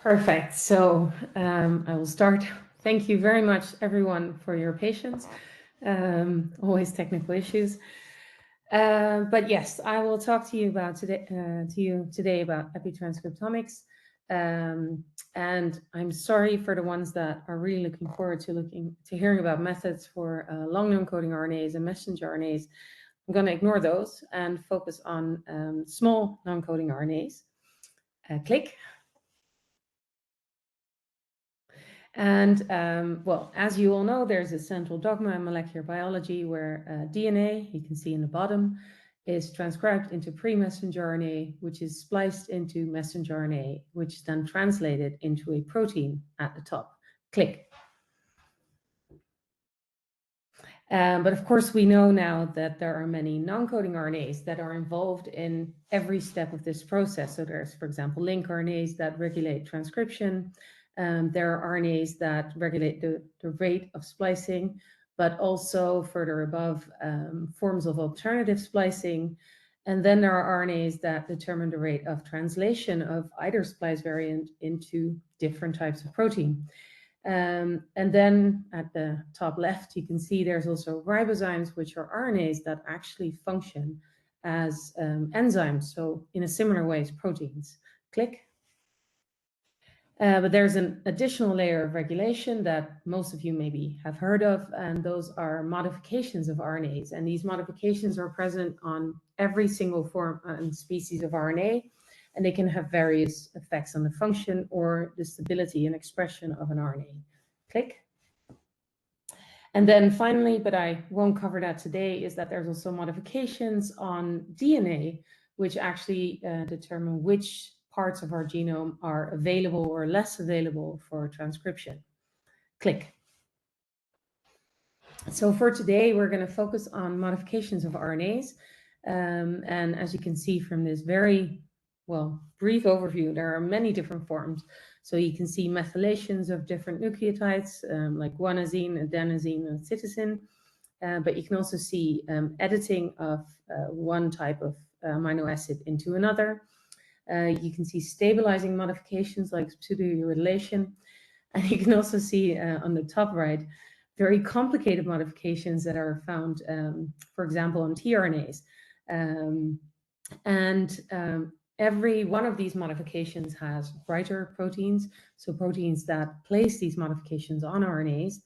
Perfect. So I will start. Thank you very much, everyone, for your patience. Always technical issues. But yes, I will talk to you today about epitranscriptomics. And I'm sorry for the ones that are really looking forward to hearing about methods for long non-coding RNAs and messenger RNAs. I'm going to ignore those and focus on small non-coding RNAs. Click. And well, as you all know, there's a central dogma in molecular biology where DNA, you can see in the bottom, is transcribed into pre-messenger RNA, which is spliced into messenger RNA, which is then translated into a protein at the top. Click. But of course, we know now that there are many non-coding RNAs that are involved in every step of this process. So there's, for example, link RNAs that regulate transcription. There are RNAs that regulate the rate of splicing, but also further above, forms of alternative splicing. And then there are RNAs that determine the rate of translation of either splice variant into different types of protein. And then at the top left, you can see there's also ribozymes, which are RNAs that actually function as enzymes. So in a similar way as proteins. Click. But there's an additional layer of regulation that most of you maybe have heard of, and those are modifications of RNAs. And these modifications are present on every single form and species of RNA, and they can have various effects on the function or the stability and expression of an RNA. Click. And then finally, but I won't cover that today, is that there's also modifications on DNA, which actually determine which parts of our genome are available or less available for transcription. Click. So for today, we're going to focus on modifications of RNAs. And as you can see from this very, brief overview, there are many different forms. So you can see methylations of different nucleotides, like guanosine, adenosine, and cytosine. But you can also see editing of one type of amino acid into another. You can see stabilizing modifications like pseudourylation. And you can also see on the top right, very complicated modifications that are found, for example, on tRNAs. Every one of these modifications has writer proteins, so proteins that place these modifications on RNAs.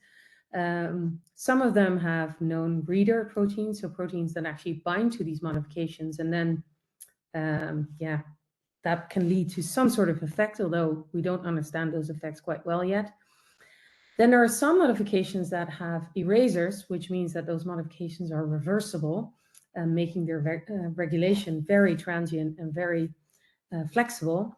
Some of them have known reader proteins, so proteins that actually bind to these modifications, and then, that can lead to some sort of effect, although we don't understand those effects quite well yet. Then there are some modifications that have erasers, which means that those modifications are reversible, making their regulation very transient and very flexible.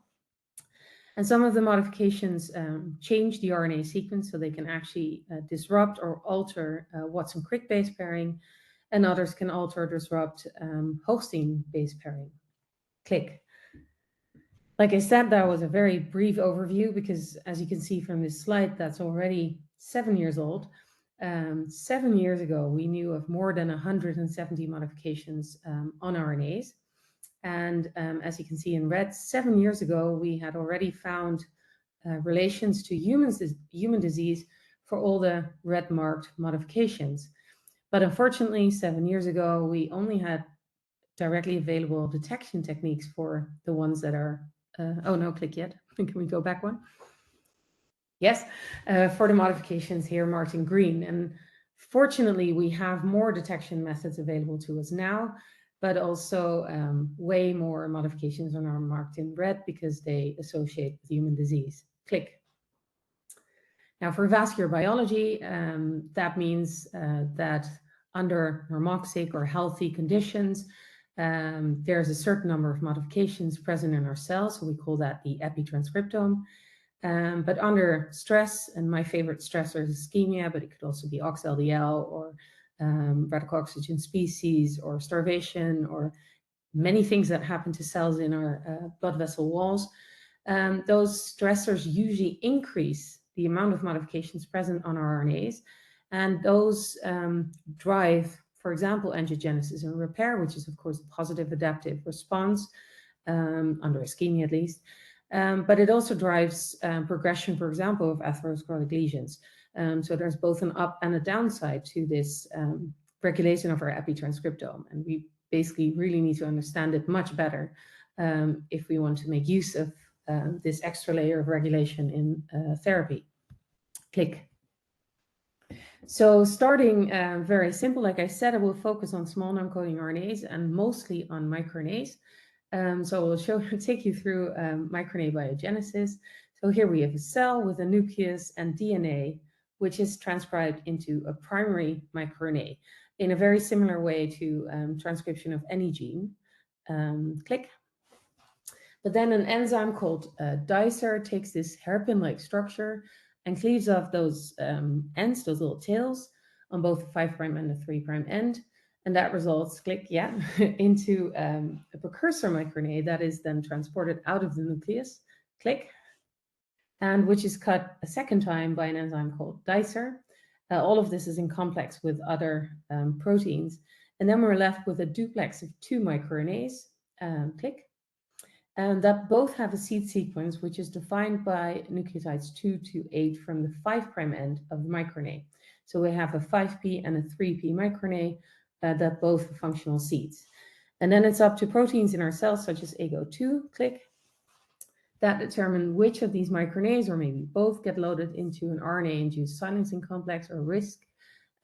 And some of the modifications change the RNA sequence, so they can actually disrupt or alter Watson-Crick base pairing, and others can alter or disrupt hosting base pairing. Click. Like I said, that was a very brief overview because, as you can see from this slide, that's already 7 years old. 7 years ago, we knew of more than 170 modifications on RNAs. And as you can see in red, 7 years ago, we had already found relations to human disease for all the red-marked modifications. But unfortunately, 7 years ago, we only had directly available detection techniques for the ones that are, oh, no, click yet. Can we go back one? Yes, for the modifications here marked in green. And fortunately, we have more detection methods available to us now, but also way more modifications are marked in red because they associate with human disease. Click. Now, for vascular biology, that means that under normoxic or healthy conditions, there's a certain number of modifications present in our cells, so we call that the epitranscriptome. But under stress, and my favorite stressor is ischemia, but it could also be ox-LDL or radical oxygen species or starvation or many things that happen to cells in our blood vessel walls. Those stressors usually increase the amount of modifications present on our RNAs, and those drive, for example, angiogenesis and repair, which is, of course, a positive adaptive response, under ischemia at least. But it also drives progression, for example, of atherosclerotic lesions. So there's both an up and a downside to this regulation of our epitranscriptome. And we basically really need to understand it much better if we want to make use of this extra layer of regulation in therapy. Click. So starting very simple, like I said, I will focus on small non-coding RNAs and mostly on microRNAs. So I will take you through microRNA biogenesis. So here we have a cell with a nucleus and DNA, which is transcribed into a primary microRNA in a very similar way to transcription of any gene. Click. But then an enzyme called dicer takes this hairpin-like structure and cleaves off those ends, those little tails, on both the 5' and the 3' end. And that results, click, yeah, into a precursor microRNA that is then transported out of the nucleus, click, and which is cut a second time by an enzyme called dicer. All of this is in complex with other proteins. And then we're left with a duplex of 2 microRNAs, click, and that both have a seed sequence, which is defined by nucleotides 2 to 8 from the 5' end of the microRNA. So we have a 5p and a 3p microRNA that both are functional seeds. And then it's up to proteins in our cells, such as AGO2, click, that determine which of these microRNAs, or maybe both, get loaded into an RNA-induced silencing complex, or RISC.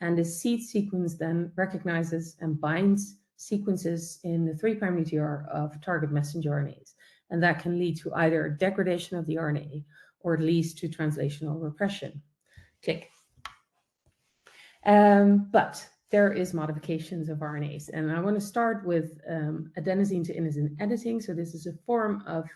And the seed sequence then recognizes and binds sequences in the 3' UTR of target messenger RNAs. And that can lead to either degradation of the RNA or at least to translational repression. Click. But there is modifications of RNAs. And I want to start with adenosine to inosine editing. So this is a form of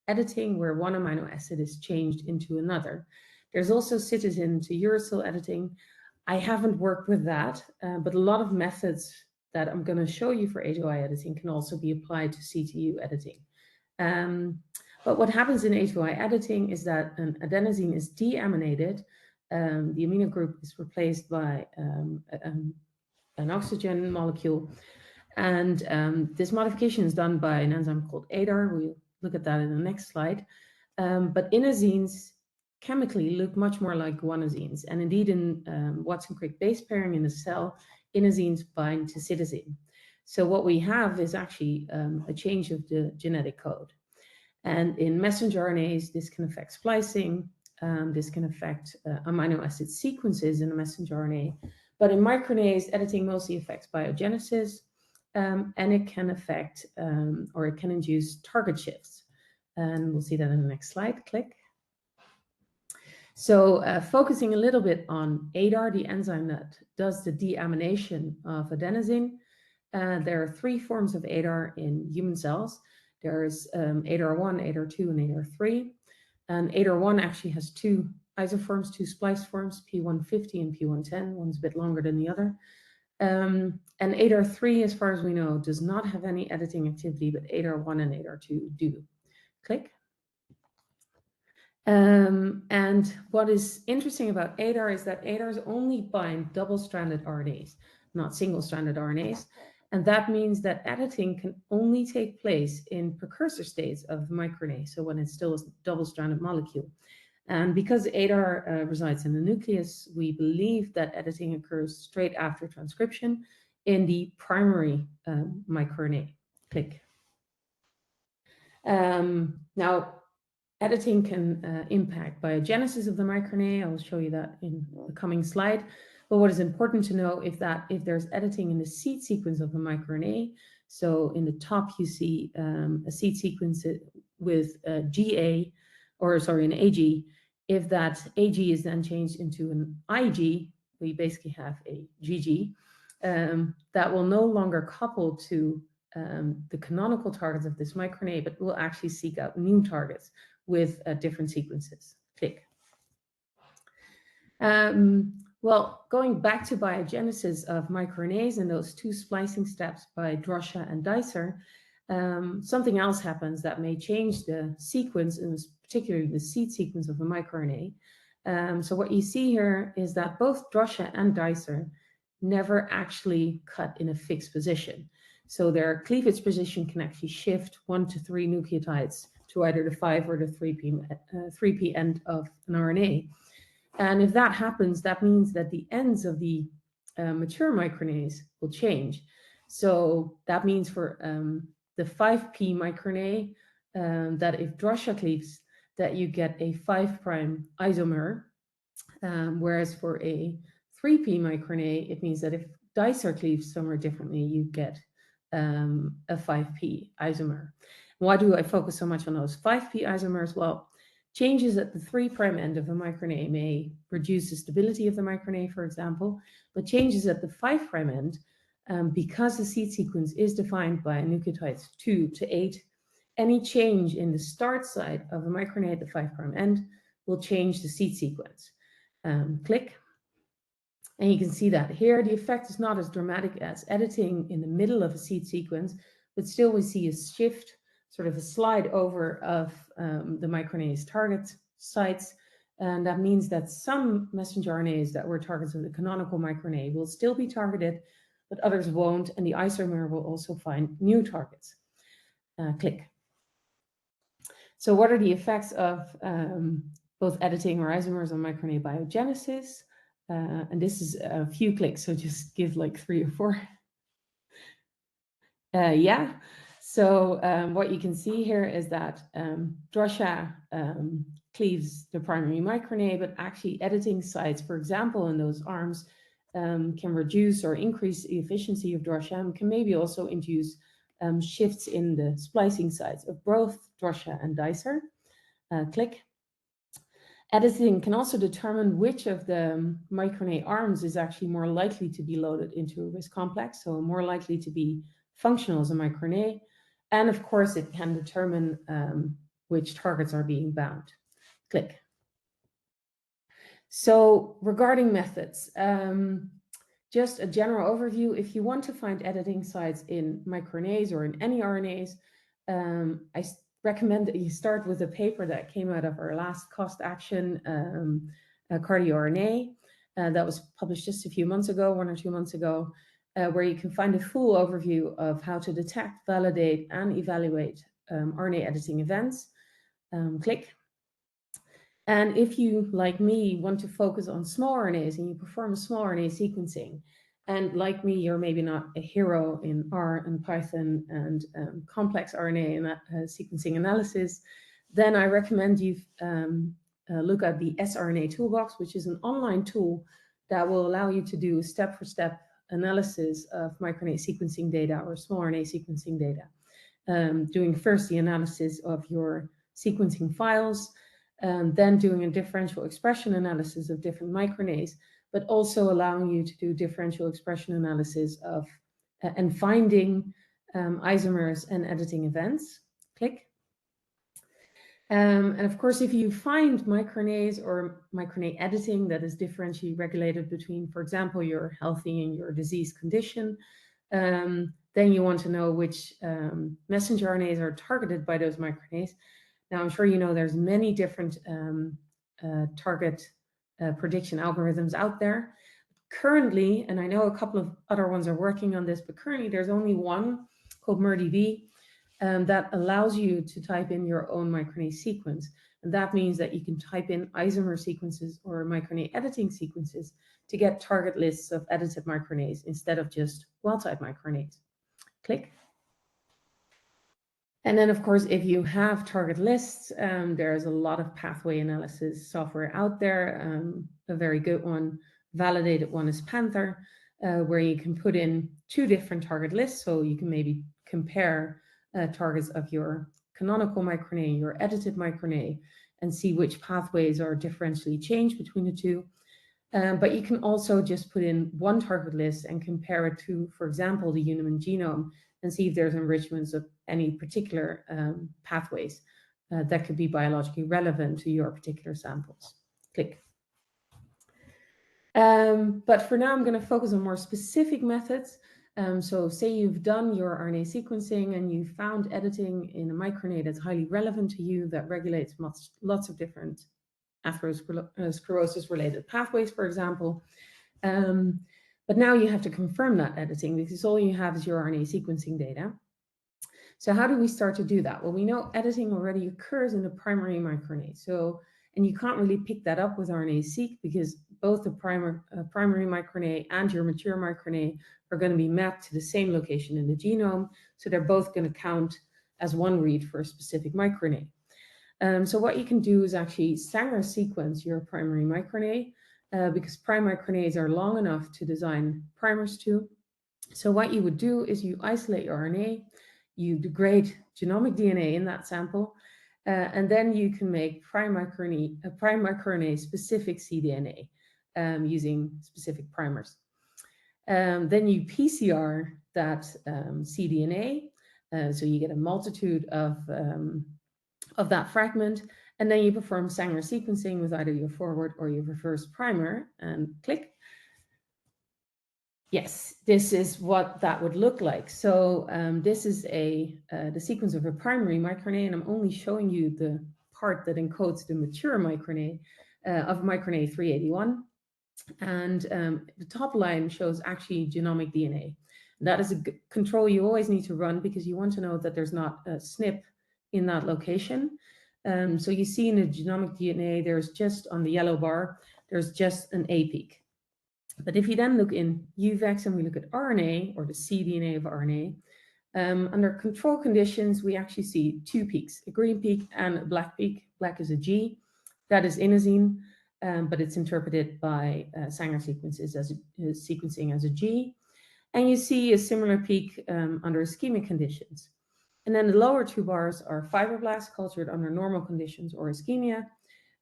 editing where one amino acid is changed into another. There's also cytosine to uracil editing. I haven't worked with that, but a lot of methods that I'm going to show you for A2I editing can also be applied to CTU editing. But what happens in A2I editing is that an adenosine is deaminated. The amino group is replaced by an oxygen molecule. And this modification is done by an enzyme called ADAR. We'll look at that in the next slide. But inosines chemically look much more like guanosines. And indeed, in Watson-Crick base pairing in the cell, inosines bind to cytosine. So what we have is actually a change of the genetic code. And in messenger RNAs, this can affect splicing. This can affect amino acid sequences in a messenger RNA. But in microRNAs, editing mostly affects biogenesis, and it can affect or it can induce target shifts. And we'll see that in the next slide. Click. So focusing a little bit on ADAR, the enzyme that does the deamination of adenosine. There are 3 forms of ADAR in human cells. There's ADAR1, ADAR2, and ADAR3. And ADAR1 actually has 2 isoforms, 2 splice forms, P150 and P110. One's a bit longer than the other. And ADAR3, as far as we know, does not have any editing activity, but ADAR1 and ADAR2 do. Click. And what is interesting about ADAR is that ADARs only bind double-stranded RNAs, not single-stranded RNAs. And that means that editing can only take place in precursor states of the microRNA, so when it's still a double-stranded molecule. And because ADAR resides in the nucleus, we believe that editing occurs straight after transcription in the primary microRNA. Click. Now, editing can impact biogenesis of the microRNA. I will show you that in the coming slide. But what is important to know is that if there's editing in the seed sequence of the microRNA, so in the top you see a seed sequence with GA, or sorry, an AG. If that AG is then changed into an IG, we basically have a GG that will no longer couple to the canonical targets of this microRNA, but will actually seek out new targets with different sequences. Click. Well, going back to biogenesis of microRNAs and those 2 splicing steps by Drosha and Dicer, something else happens that may change the sequence, and particularly the seed sequence of a microRNA. So what you see here is that both Drosha and Dicer never actually cut in a fixed position. So their cleavage position can actually shift 1 to 3 nucleotides to either the 5' or the 3' end of an RNA. And if that happens, that means that the ends of the mature microRNAs will change. So that means for the 5' microRNA, that if Drosha cleaves, that you get a 5' isomer, whereas for a 3' microRNA, it means that if dicer cleaves somewhere differently, you get a 5' isomer. Why do I focus so much on those 5' isomers? Well, changes at the 3' end of a microRNA may reduce the stability of the microRNA, for example, but changes at the 5' end, because the seed sequence is defined by nucleotides 2 to 8, any change in the start site of a microRNA at the 5' end will change the seed sequence. Click. And you can see that here, the effect is not as dramatic as editing in the middle of a seed sequence, but still we see a shift, sort of a slide over of the microRNA's target sites. And that means that some messenger RNAs that were targets of the canonical microRNA will still be targeted, but others won't, and the isomer will also find new targets. Click. So what are the effects of both editing or isomers on microRNA biogenesis? And this is a few clicks, so just give like 3 or 4. Yeah, so what you can see here is that Drosha cleaves the primary microRNA, but actually editing sites, for example, in those arms, can reduce or increase the efficiency of Drosha, and can maybe also induce shifts in the splicing sites of both Drosha and dicer. Click. Editing can also determine which of the microRNA arms is actually more likely to be loaded into a RIS complex, so more likely to be functional as a microRNA. And of course, it can determine which targets are being bound. Click. So regarding methods, just a general overview. If you want to find editing sites in microRNAs or in any RNAs, I recommend that you start with a paper that came out of our last cost action cardio-RNA that was published just a few months ago, 1 or 2 months ago, where you can find a full overview of how to detect, validate, and evaluate RNA editing events. Click. And if you, like me, want to focus on small RNAs and you perform small RNA sequencing, and like me, you're maybe not a hero in R and Python and complex RNA sequencing analysis, then I recommend you look at the sRNA Toolbox, which is an online tool that will allow you to do a step-for-step analysis of microRNA sequencing data or small RNA sequencing data, doing first the analysis of your sequencing files, then doing a differential expression analysis of different microRNAs, but also allowing you to do differential expression analysis of and finding isomers and editing events. Click. And of course, if you find microRNAs or microRNA editing that is differentially regulated between, for example, your healthy and your disease condition, then you want to know which messenger RNAs are targeted by those microRNAs. Now, I'm sure you know there's many different target prediction algorithms out there. Currently, and I know a couple of other ones are working on this, but currently there's only one called MERDB that allows you to type in your own microRNA sequence. And that means that you can type in isomer sequences or microRNA editing sequences to get target lists of edited microRNAs instead of just wild-type microRNAs. Click. And then, of course, if you have target lists, there's a lot of pathway analysis software out there. A very good one, validated one is Panther, where you can put in 2 different target lists. So you can maybe compare targets of your canonical microRNA and your edited microRNA and see which pathways are differentially changed between the 2. But you can also just put in 1 target list and compare it to, for example, the human genome and see if there's enrichments of any particular pathways that could be biologically relevant to your particular samples. Click. But for now, I'm going to focus on more specific methods. So say you've done your RNA sequencing and you found editing in a microRNA that's highly relevant to you, that regulates lots of different atherosclerosis-related pathways, for example. But now you have to confirm that editing because all you have is your RNA sequencing data. So how do we start to do that? Well, we know editing already occurs in the primary microRNA. So, and you can't really pick that up with RNA-seq because both the primary microRNA and your mature microRNA are going to be mapped to the same location in the genome. So they're both going to count as one read for a specific microRNA. So what you can do is actually Sanger sequence your primary microRNA because prime microRNAs are long enough to design primers to. So what you would do is you isolate your RNA, you degrade genomic DNA in that sample, and then you can make prime microRNA specific cDNA using specific primers. Then you PCR that cDNA, so you get a multitude of that fragment, and then you perform Sanger sequencing with either your forward or your reverse primer, and click. Yes, this is what that would look like. So this is the sequence of a primary microRNA, and I'm only showing you the part that encodes the mature microRNA of microRNA 381. And the top line shows actually genomic DNA. That is a control you always need to run because you want to know that there's not a SNP in that location. So you see in the genomic DNA, there's just on the yellow bar, there's just an A peak. But if you then look in UVEX and we look at RNA, or the cDNA of RNA, under control conditions, we actually see two peaks, a green peak and a black peak. Black is a G, that is inosine, but it's interpreted by Sanger sequences as sequencing as a G. And you see a similar peak under ischemic conditions. And then the lower two bars are fibroblasts cultured under normal conditions or ischemia.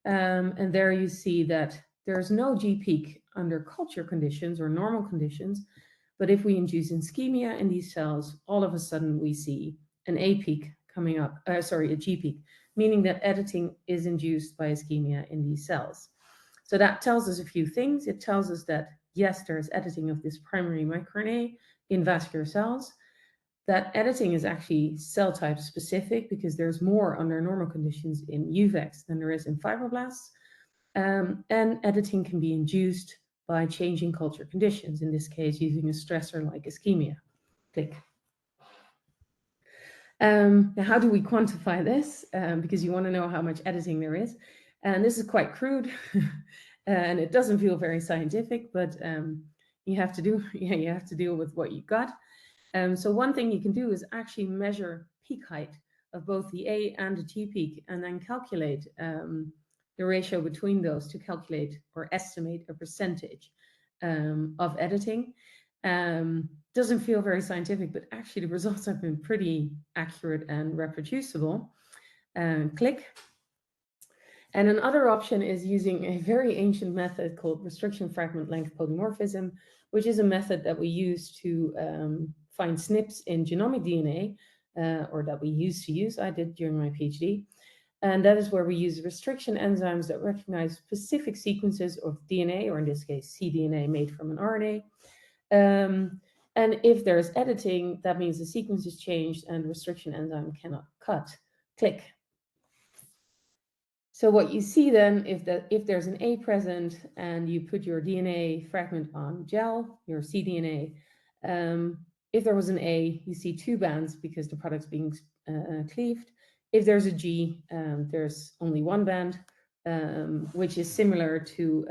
And there you see that there's no G peak under culture conditions or normal conditions. But if we induce ischemia in these cells, all of a sudden we see an A peak coming up, a G peak, meaning that editing is induced by ischemia in these cells. So that tells us a few things. It tells us that, yes, there is editing of this primary microRNA in vascular cells. That editing is actually cell type specific because there's more under normal conditions in UVEX than there is in fibroblasts. And editing can be induced by changing culture conditions, in this case, using a stressor like ischemia. Click. Now, how do we quantify this? Because you want to know how much editing there is. And this is quite crude, and it doesn't feel very scientific, but you have to deal with what you've got. So one thing you can do is actually measure peak height of both the A and the G peak, and then calculate the ratio between those to calculate or estimate a percentage of editing. Doesn't feel very scientific, but actually the results have been pretty accurate and reproducible. Click. And another option is using a very ancient method called restriction fragment length polymorphism, which is a method that we use to find SNPs in genomic DNA, or that we used to use. I did during my PhD. And that is where we use restriction enzymes that recognize specific sequences of DNA, or in this case, cDNA made from an RNA. And if there's editing, that means the sequence is changed and restriction enzyme cannot cut. Click. So what you see then, if there's an A present and you put your DNA fragment on gel, your cDNA, if there was an A, you see two bands because the product's being cleaved. If there's a G, there's only one band, which is similar to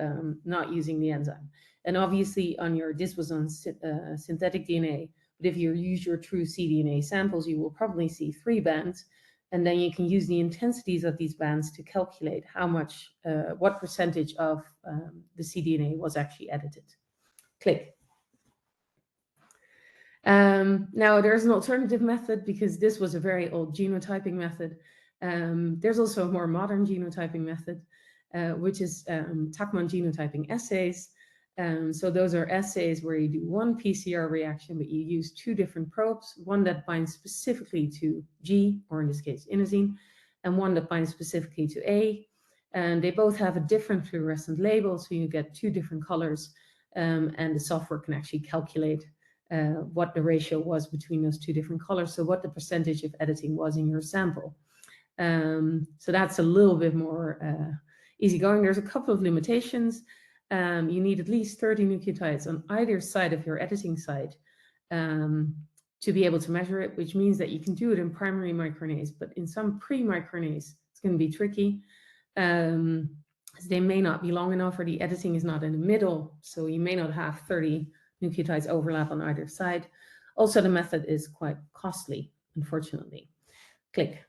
not using the enzyme. And obviously this was on synthetic DNA, but if you use your true cDNA samples, you will probably see three bands. And then you can use the intensities of these bands to calculate how much, what percentage of the cDNA was actually edited. Click. Now there's an alternative method because this was a very old genotyping method. There's also a more modern genotyping method, which is Tachman genotyping assays. So those are assays where you do one PCR reaction, but you use two different probes, one that binds specifically to G, or in this case, inosine, and one that binds specifically to A. And they both have a different fluorescent label, so you get two different colors, and the software can actually calculate what the ratio was between those two different colors, so what the percentage of editing was in your sample. So that's a little bit more easygoing. There's a couple of limitations. You need at least 30 nucleotides on either side of your editing site to be able to measure it, which means that you can do it in primary microRNAs, but in some pre-microRNAs, it's going to be tricky. They may not be long enough, or the editing is not in the middle, so you may not have 30 nucleotides overlap on either side. Also, the method is quite costly, unfortunately. Click.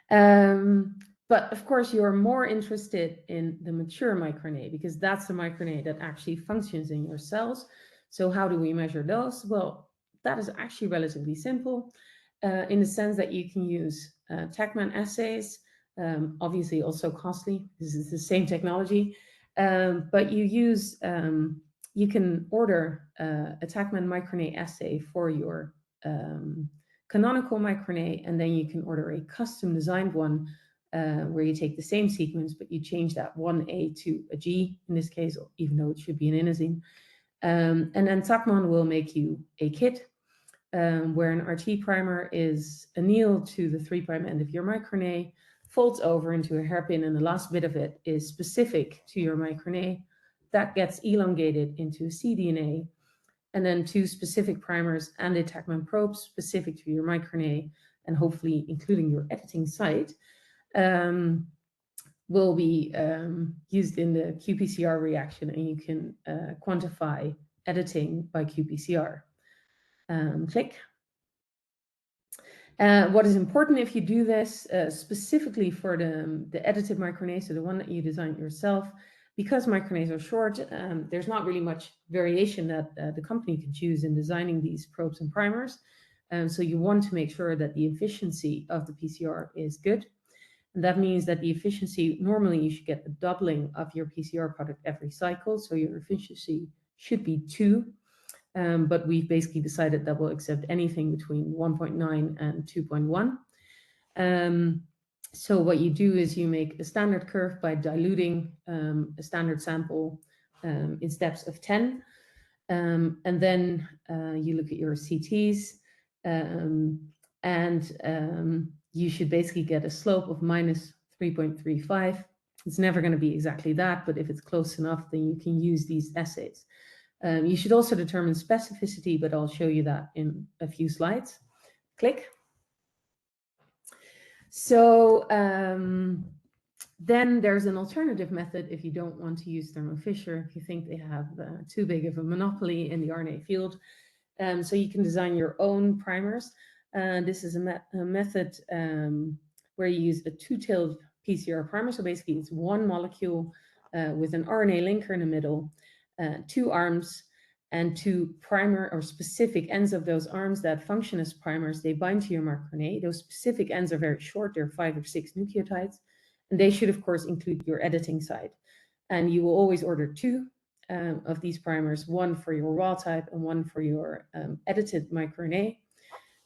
But of course, you're more interested in the mature microRNA, because that's the microRNA that actually functions in your cells. So how do we measure those? Well, that is actually relatively simple, in the sense that you can use TaqMan assays, obviously also costly. This is the same technology, but you can order a TaqMan microRNA assay for your canonical microRNA, and then you can order a custom designed one where you take the same sequence, but you change that one A to a G in this case, even though it should be an inosine. And then TaqMan will make you a kit where an RT primer is annealed to the 3' end of your microRNA, folds over into a hairpin, and the last bit of it is specific to your microRNA. That gets elongated into a cDNA, and then 2 specific primers and a TaqMan probe specific to your microRNA, and hopefully including your editing site, will be used in the qPCR reaction, and you can quantify editing by qPCR. Click. What is important if you do this, specifically for the edited microRNA, so the one that you designed yourself, because microRNAs are short, there's not really much variation that the company can choose in designing these probes and primers. So you want to make sure that the efficiency of the PCR is good. And that means that the efficiency, normally you should get a doubling of your PCR product every cycle. So your efficiency should be 2. But we've basically decided that we'll accept anything between 1.9 and 2.1. So what you do is you make a standard curve by diluting a standard sample in steps of 10. And then you look at your CTs, and you should basically get a slope of minus 3.35. It's never going to be exactly that, but if it's close enough, then you can use these assays. You should also determine specificity, but I'll show you that in a few slides. Click. So then there's an alternative method if you don't want to use Thermo Fisher, if you think they have too big of a monopoly in the RNA field. So you can design your own primers. This is a method where you use a 2-tailed PCR primer. So basically it's one molecule with an RNA linker in the middle, 2 arms, and 2 primer or specific ends of those arms that function as primers. They bind to your microRNA. Those specific ends are very short. They're 5 or 6 nucleotides. And they should, of course, include your editing site. And you will always order 2 of these primers, 1 for your raw type and 1 for your edited microRNA.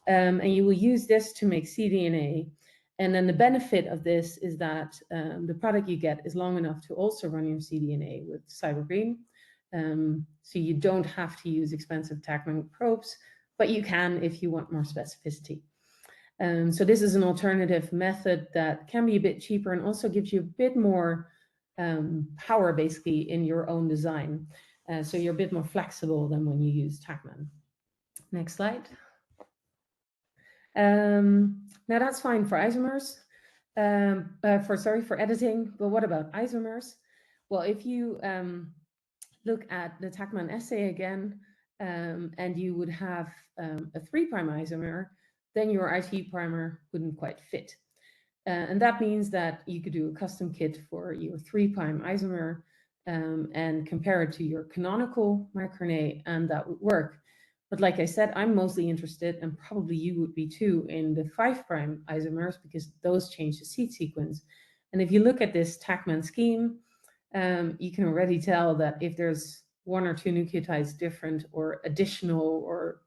And you will use this to make cDNA. And then the benefit of this is that the product you get is long enough to also run your cDNA with CyberGreen. So you don't have to use expensive TaqMan probes, but you can if you want more specificity. So this is an alternative method that can be a bit cheaper and also gives you a bit more power, basically, in your own design. So you're a bit more flexible than when you use TaqMan. Next slide. Now that's fine for isomers, for editing, but what about isomers? Well, if you look at the TaqMan assay again, and you would have a 3' isomer, then your IT primer wouldn't quite fit. And that means that you could do a custom kit for your 3' isomer and compare it to your canonical microRNA, and that would work. But like I said, I'm mostly interested, and probably you would be too, in the 5' isomers, because those change the seed sequence. And if you look at this TaqMan scheme, you can already tell that if there's 1 or 2 nucleotides different or additional or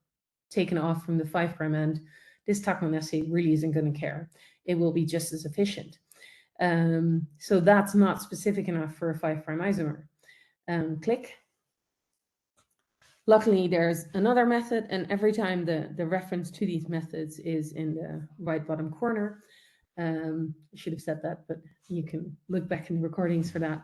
taken off from the 5' end, this TaqMan assay really isn't going to care. It will be just as efficient. So that's not specific enough for a 5' isomer. Click. Luckily, there's another method, and every time the reference to these methods is in the right bottom corner. I should have said that, but you can look back in the recordings for that.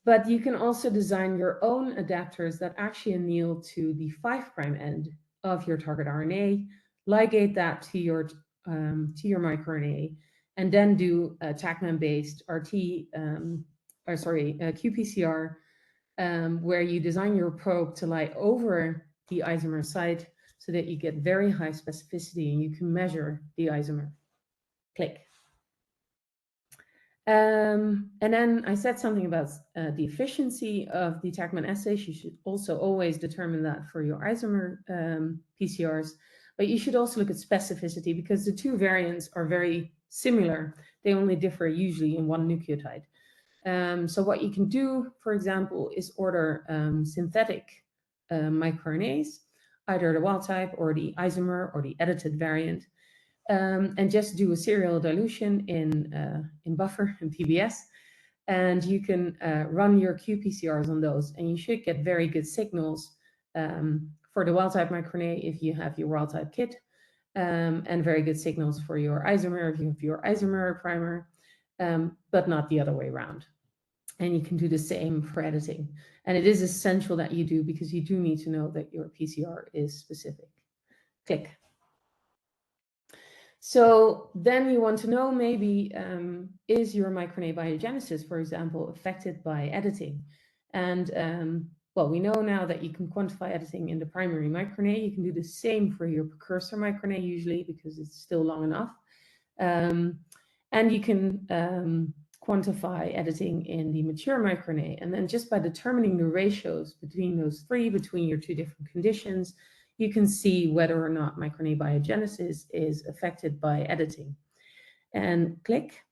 But you can also design your own adapters that actually anneal to the 5' end of your target RNA, ligate that to your microRNA, and then do a TACMAN-based qPCR, where you design your probe to lie over the isomer site so that you get very high specificity and you can measure the isomer. Click. And then I said something about the efficiency of the TACMAN assays. You should also always determine that for your isomer PCRs, but you should also look at specificity because the two variants are very similar. They only differ usually in one nucleotide. So what you can do, for example, is order synthetic microRNAs, either the wild type or the isomer or the edited variant, and just do a serial dilution in buffer and PBS, and you can run your qPCRs on those, and you should get very good signals for the wild type microRNA if you have your wild type kit, and very good signals for your isomer if you have your isomer primer, but not the other way around. And you can do the same for editing. And it is essential that you do, because you do need to know that your PCR is specific. Click. So then you want to know maybe, is your microRNA biogenesis, for example, affected by editing? And well, we know now that you can quantify editing in the primary microRNA. You can do the same for your precursor microRNA usually, because it's still long enough. And you can quantify editing in the mature microRNA. And then just by determining the ratios between those three, between your two different conditions, you can see whether or not microRNA biogenesis is affected by editing. And click.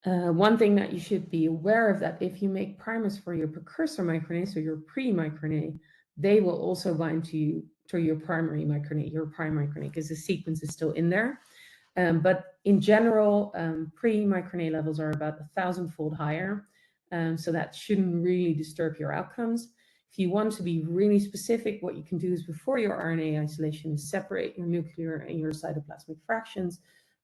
One thing that you should be aware of, that if you make primers for your precursor microRNA, so your pre-microRNA, they will also bind to your primary microRNA, your prime microRNA, because the sequence is still in there. But in general, pre-microRNA levels are about 1,000-fold higher, so that shouldn't really disturb your outcomes. If you want to be really specific, what you can do is, before your RNA isolation, is separate your nuclear and your cytoplasmic fractions,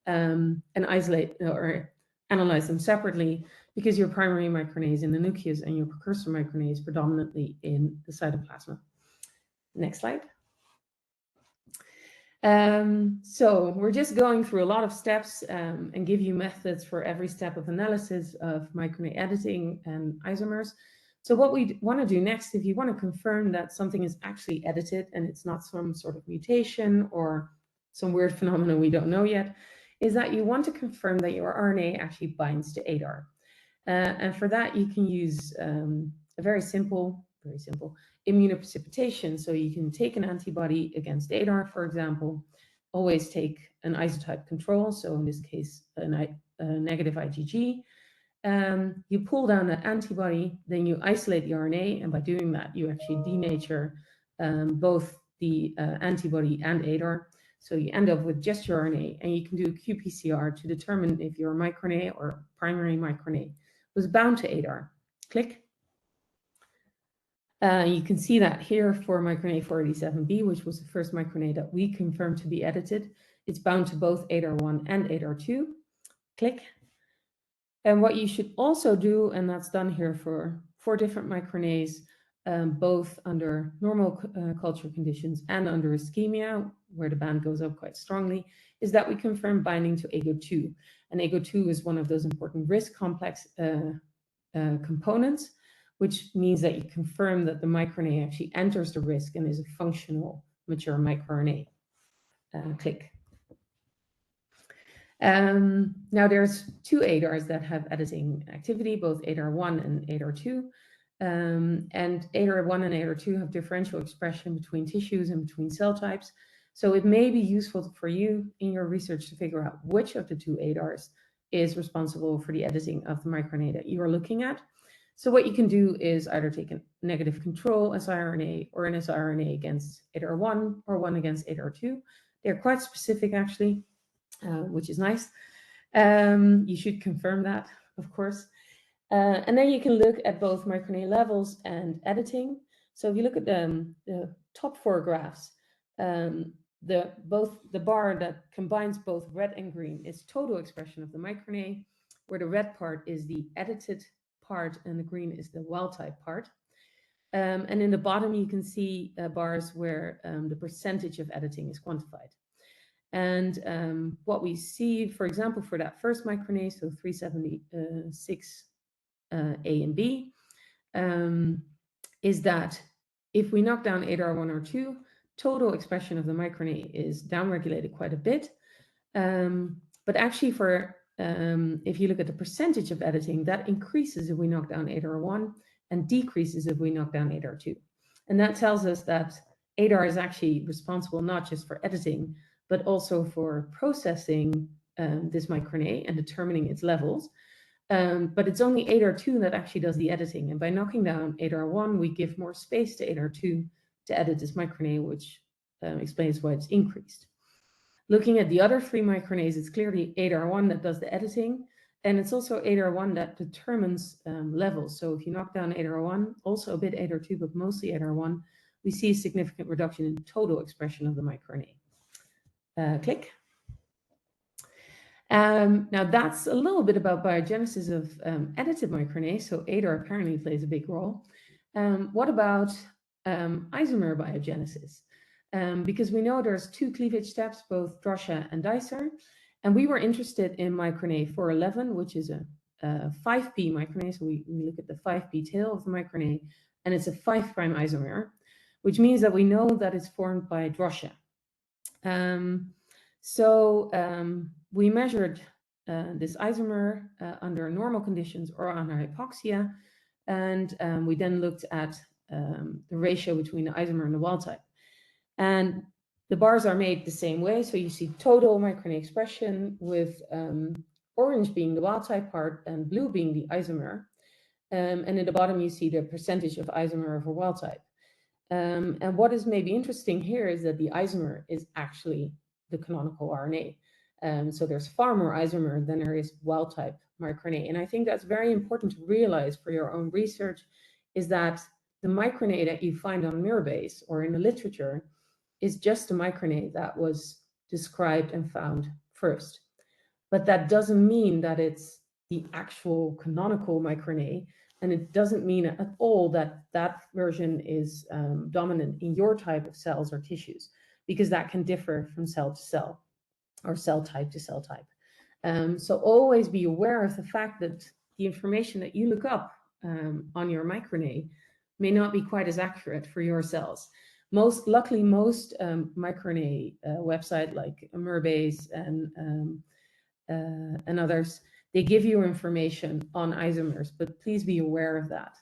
and isolate or analyze them separately, because your primary microRNA is in the nucleus and your precursor microRNA is predominantly in the cytoplasma. Next slide. So we're just going through a lot of steps and give you methods for every step of analysis of microRNA editing and isomers. So what we want to do next, if you want to confirm that something is actually edited and it's not some sort of mutation or some weird phenomenon we don't know yet, is that you want to confirm that your RNA actually binds to ADAR. And for that, you can use a very simple immunoprecipitation. So you can take an antibody against ADAR, for example, always take an isotype control. So in this case, a negative IgG. You pull down that antibody, then you isolate the RNA, and by doing that, you actually denature both the antibody and ADAR. So you end up with just your RNA, and you can do a qPCR to determine if your microRNA or primary microRNA was bound to ADAR. Click. You can see that here for microRNA 487B, which was the first microRNA that we confirmed to be edited. It's bound to both ADAR1 and ADAR2. Click. And what you should also do, and that's done here for 4 different microRNAs, both under normal culture conditions and under ischemia, where the band goes up quite strongly, is that we confirm binding to AGO2. And AGO2 is one of those important risk complex components, which means that you confirm that the microRNA actually enters the risk and is a functional mature microRNA. Click. Now there's 2 ADARs that have editing activity, both ADAR1 and ADAR2. And ADAR1 and ADAR2 have differential expression between tissues and between cell types. So it may be useful for you in your research to figure out which of the 2 ADARs is responsible for the editing of the microRNA that you are looking at. So what you can do is either take a negative control siRNA or an siRNA against ADAR1 or one against ADAR2. They're quite specific, actually, which is nice. You should confirm that, of course. And then you can look at both microRNA levels and editing. So if you look at the top 4 graphs, the bar that combines both red and green is total expression of the microRNA, where the red part is the edited part and the green is the wild type part. And in the bottom, you can see bars where the percentage of editing is quantified. And what we see, for example, for that first microRNA, so 376 A and B, is that if we knock down ADAR1 or 2, total expression of the microRNA is downregulated quite a bit. But actually if you look at the percentage of editing, that increases if we knock down ADAR1 and decreases if we knock down ADAR2. And that tells us that ADAR is actually responsible not just for editing, but also for processing this microRNA and determining its levels. But it's only ADAR2 that actually does the editing. And by knocking down ADAR1, we give more space to ADAR2 to edit this microRNA, which explains why it's increased. Looking at the other 3 microRNAs, it's clearly ADAR1 that does the editing, and it's also ADAR1 that determines levels. So if you knock down ADAR1, also a bit ADAR2, but mostly ADAR1, we see a significant reduction in total expression of the microRNA. Click. Now that's a little bit about biogenesis of edited microRNA. So ADAR apparently plays a big role. What about isomer biogenesis? Because we know there's 2 cleavage steps, both Drosha and Dicer, and we were interested in microRNA 411, which is a 5p microRNA. So we look at the 5p tail of the microRNA, and it's a 5' isomer, which means that we know that it's formed by Drosha. We measured this isomer under normal conditions or under hypoxia, and we then looked at the ratio between the isomer and the wild type. And the bars are made the same way. So you see total microRNA expression with orange being the wild type part and blue being the isomer. And in the bottom, you see the percentage of isomer over wild type. And what is maybe interesting here is that the isomer is actually the canonical RNA. So there's far more isomer than there is wild type microRNA. And I think that's very important to realize for your own research, is that the microRNA that you find on MirrorBase or in the literature is just a microRNA that was described and found first. But that doesn't mean that it's the actual canonical microRNA, and it doesn't mean at all that that version is dominant in your type of cells or tissues, because that can differ from cell to cell or cell type to cell type. So always be aware of the fact that the information that you look up on your microRNA may not be quite as accurate for your cells. Luckily, most microRNA websites like MirrorBase and others, they give you information on isomers, but please be aware of that.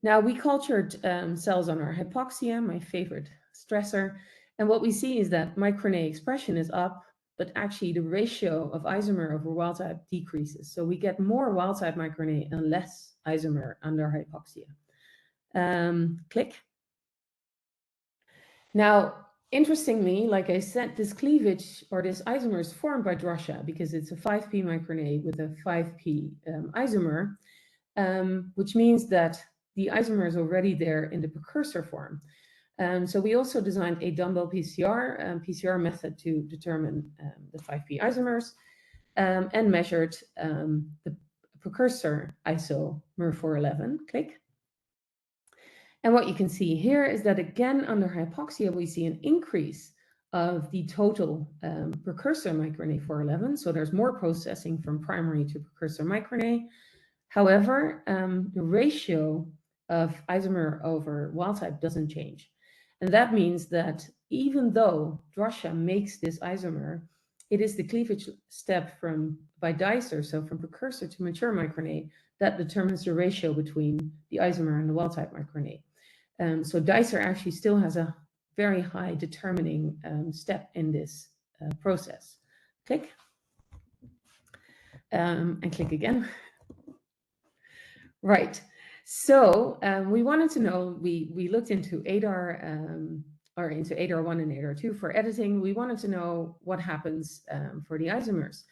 Now, we cultured cells on our hypoxia, my favorite stressor, and what we see is that microRNA expression is up, but actually the ratio of isomer over wild type decreases. So we get more wild type microRNA and less isomer under hypoxia. Click. Now, interestingly, like I said, this cleavage or this isomer is formed by Drosha because it's a 5p microRNA with a 5p isomer, which means that the isomer is already there in the precursor form. So we also designed a dumbbell PCR method to determine the 5p isomers and measured the precursor iso MIR411. Click. And what you can see here is that, again, under hypoxia, we see an increase of the total precursor microRNA 411. So there's more processing from primary to precursor microRNA. However, the ratio of isomer over wild type doesn't change. And that means that even though Drosha makes this isomer, it is the cleavage step by Dicer, so from precursor to mature microRNA, that determines the ratio between the isomer and the wild type microRNA. So Dicer actually still has a very high determining step in this process. Click. And click again. Right. So we wanted to know, we looked into ADAR or into ADAR1 and ADAR2 for editing. We wanted to know what happens for the isomers.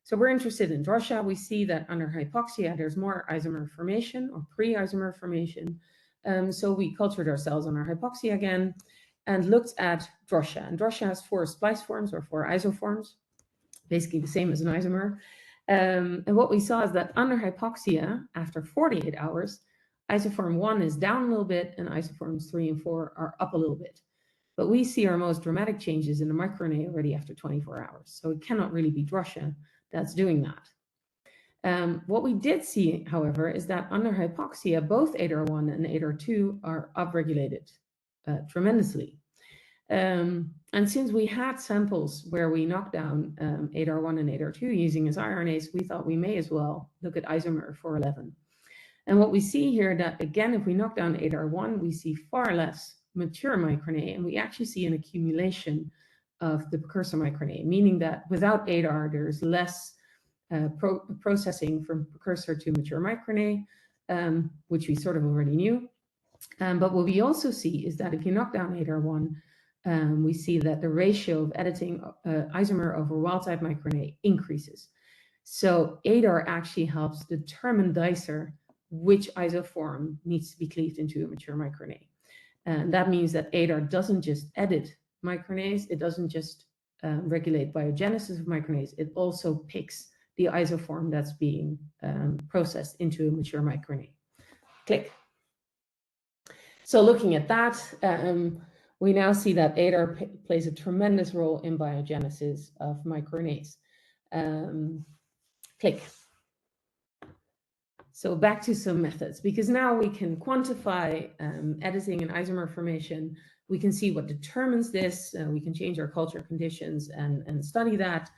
So we're interested in Drosha. We see that under hypoxia, there's more isomer formation or pre-isomer formation. So we cultured our cells on our hypoxia again and looked at Drosha. And Drosha has 4 splice forms or 4 isoforms, basically the same as an isomer. And what we saw is that under hypoxia, after 48 hours, isoform 1 is down a little bit, and isoforms 3 and 4 are up a little bit. But we see our most dramatic changes in the microRNA already after 24 hours. So it cannot really be drusha that's doing that. What we did see, however, is that under hypoxia, both ADAR1 and ADAR2 are upregulated tremendously. And since we had samples where we knocked down ADAR1 and ADAR2 using as RNAs, we thought we may as well look at isomer 411. And what we see here that, again, if we knock down ADAR1, we see far less mature microRNA, and we actually see an accumulation of the precursor microRNA, meaning that without ADAR, there's less processing from precursor to mature microRNA, which we sort of already knew. But what we also see is that if you knock down ADAR1, we see that the ratio of editing isomer over wild-type microRNA increases. So ADAR actually helps determine dicer which isoform needs to be cleaved into a mature microRNA. And that means that ADAR doesn't just edit microRNAs, it doesn't just regulate biogenesis of microRNAs, it also picks the isoform that's being processed into a mature microRNA. Click. So looking at that, we now see that ADAR plays a tremendous role in biogenesis of microRNAs. Click. So back to some methods, because now we can quantify editing and isomer formation. We can see what determines this. We can change our culture conditions and study that.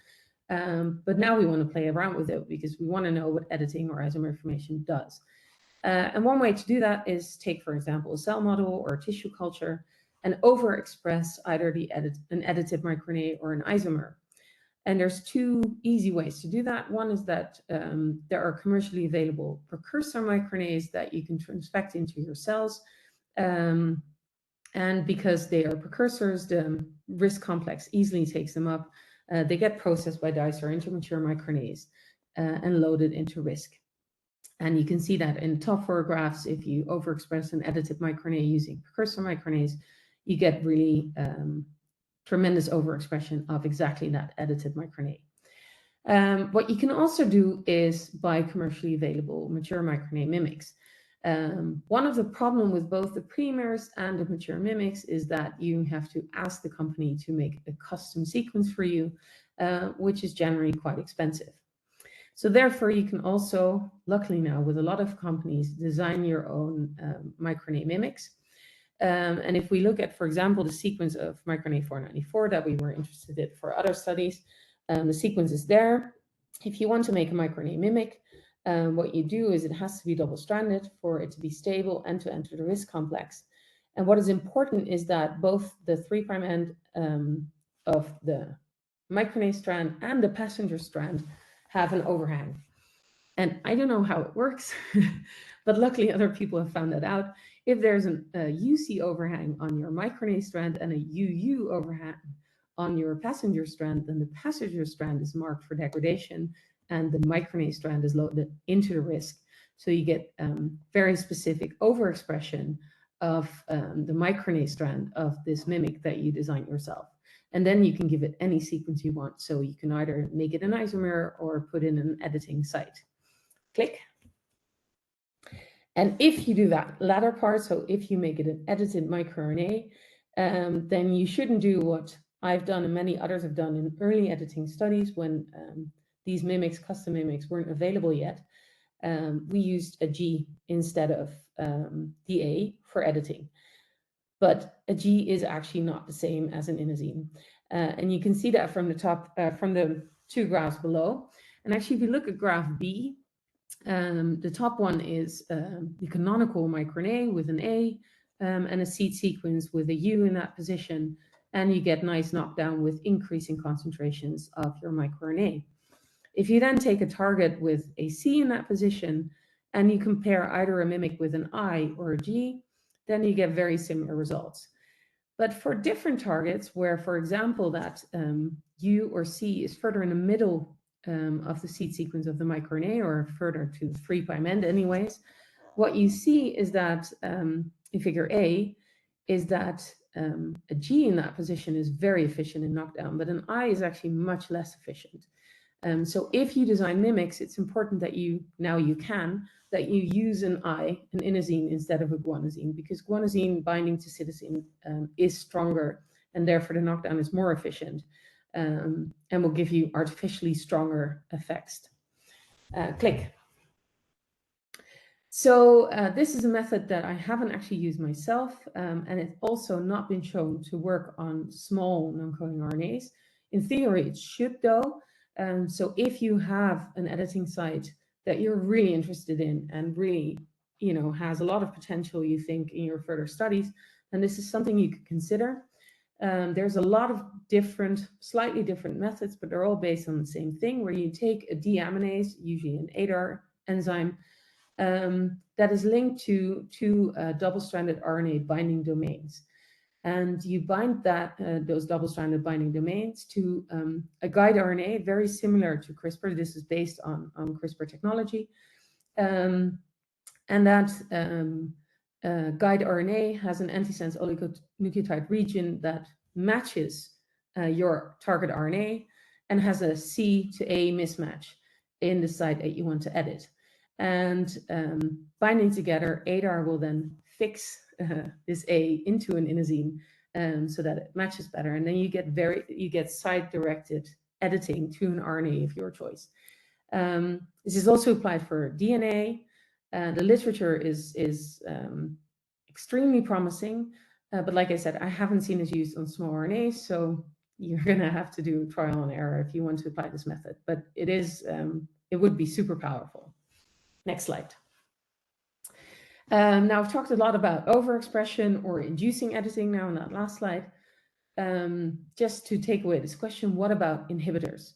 But now we want to play around with it because we want to know what editing or isomer formation does. And one way to do that is take, for example, a cell model or a tissue culture and overexpress either an edited microRNA or an isomer. And there's two easy ways to do that. One is that there are commercially available precursor microRNAs that you can transfect into your cells. And because they are precursors, the RISC complex easily takes them up. They get processed by dicer into mature microRNAs and loaded into RISC. And you can see that in the top 4 graphs, if you overexpress an edited microRNA using precursor microRNAs, you get really tremendous overexpression of exactly that edited microRNA. What you can also do is buy commercially available mature microRNA mimics. One of the problems with both the primers and the mature mimics is that you have to ask the company to make a custom sequence for you, which is generally quite expensive. So therefore, you can also, luckily now, with a lot of companies, design your own microRNA mimics. And if we look at, for example, the sequence of microRNA 494 that we were interested in for other studies, the sequence is there. If you want to make a microRNA mimic, what you do is it has to be double-stranded for it to be stable and to enter the RISC complex. And what is important is that both the 3' end of the microRNA strand and the passenger strand have an overhang. And I don't know how it works, but luckily other people have found that out. If there's a UC overhang on your microRNA strand and a UU overhang on your passenger strand, then the passenger strand is marked for degradation and the microRNA strand is loaded into the RISC. So you get very specific overexpression of the microRNA strand of this mimic that you designed yourself. And then you can give it any sequence you want. So you can either make it an isomer or put in an editing site. Click. And if you do that latter part, so if you make it an edited microRNA, then you shouldn't do what I've done and many others have done in early editing studies when these mimics, custom mimics, weren't available yet. We used a G instead of the A for editing. But a G is actually not the same as an inosine. And you can see that from the top, from the 2 graphs below. And actually, if you look at graph B, the top one is the canonical microRNA with an A and a seed sequence with a U in that position. And you get nice knockdown with increasing concentrations of your microRNA. If you then take a target with a C in that position and you compare either a mimic with an I or a G, then you get very similar results. But for different targets where, for example, that U or C is further in the middle of the seed sequence of the microRNA or further to the 3' end anyways, what you see is that in figure A is that a G in that position is very efficient in knockdown, but an I is actually much less efficient. So if you design mimics, it's important that you use an inosine instead of a guanosine, because guanosine binding to cytosine is stronger, and therefore the knockdown is more efficient, and will give you artificially stronger effects. Click. So this is a method that I haven't actually used myself, and it's also not been shown to work on small non-coding RNAs. In theory, it should, though. So if you have an editing site that you're really interested in and really, has a lot of potential, you think, in your further studies, then this is something you could consider. There's a lot of slightly different methods, but they're all based on the same thing, where you take a deaminase, usually an ADAR enzyme, that is linked to two double-stranded RNA binding domains. And you bind those double-stranded binding domains to a guide RNA, very similar to CRISPR. This is based on CRISPR technology. And that guide RNA has an antisense oligonucleotide region that matches your target RNA and has a C to A mismatch in the site that you want to edit. And binding together, ADAR will then fix this A into an inosine so that it matches better. And then you get site-directed editing to an RNA of your choice. This is also applied for DNA. The literature is extremely promising, but like I said, I haven't seen it used on small RNAs, so you're going to have to do trial and error if you want to apply this method. But it would be super powerful. Next slide. Now, I've talked a lot about overexpression or inducing editing now in that last slide. Just to take away this question, what about inhibitors?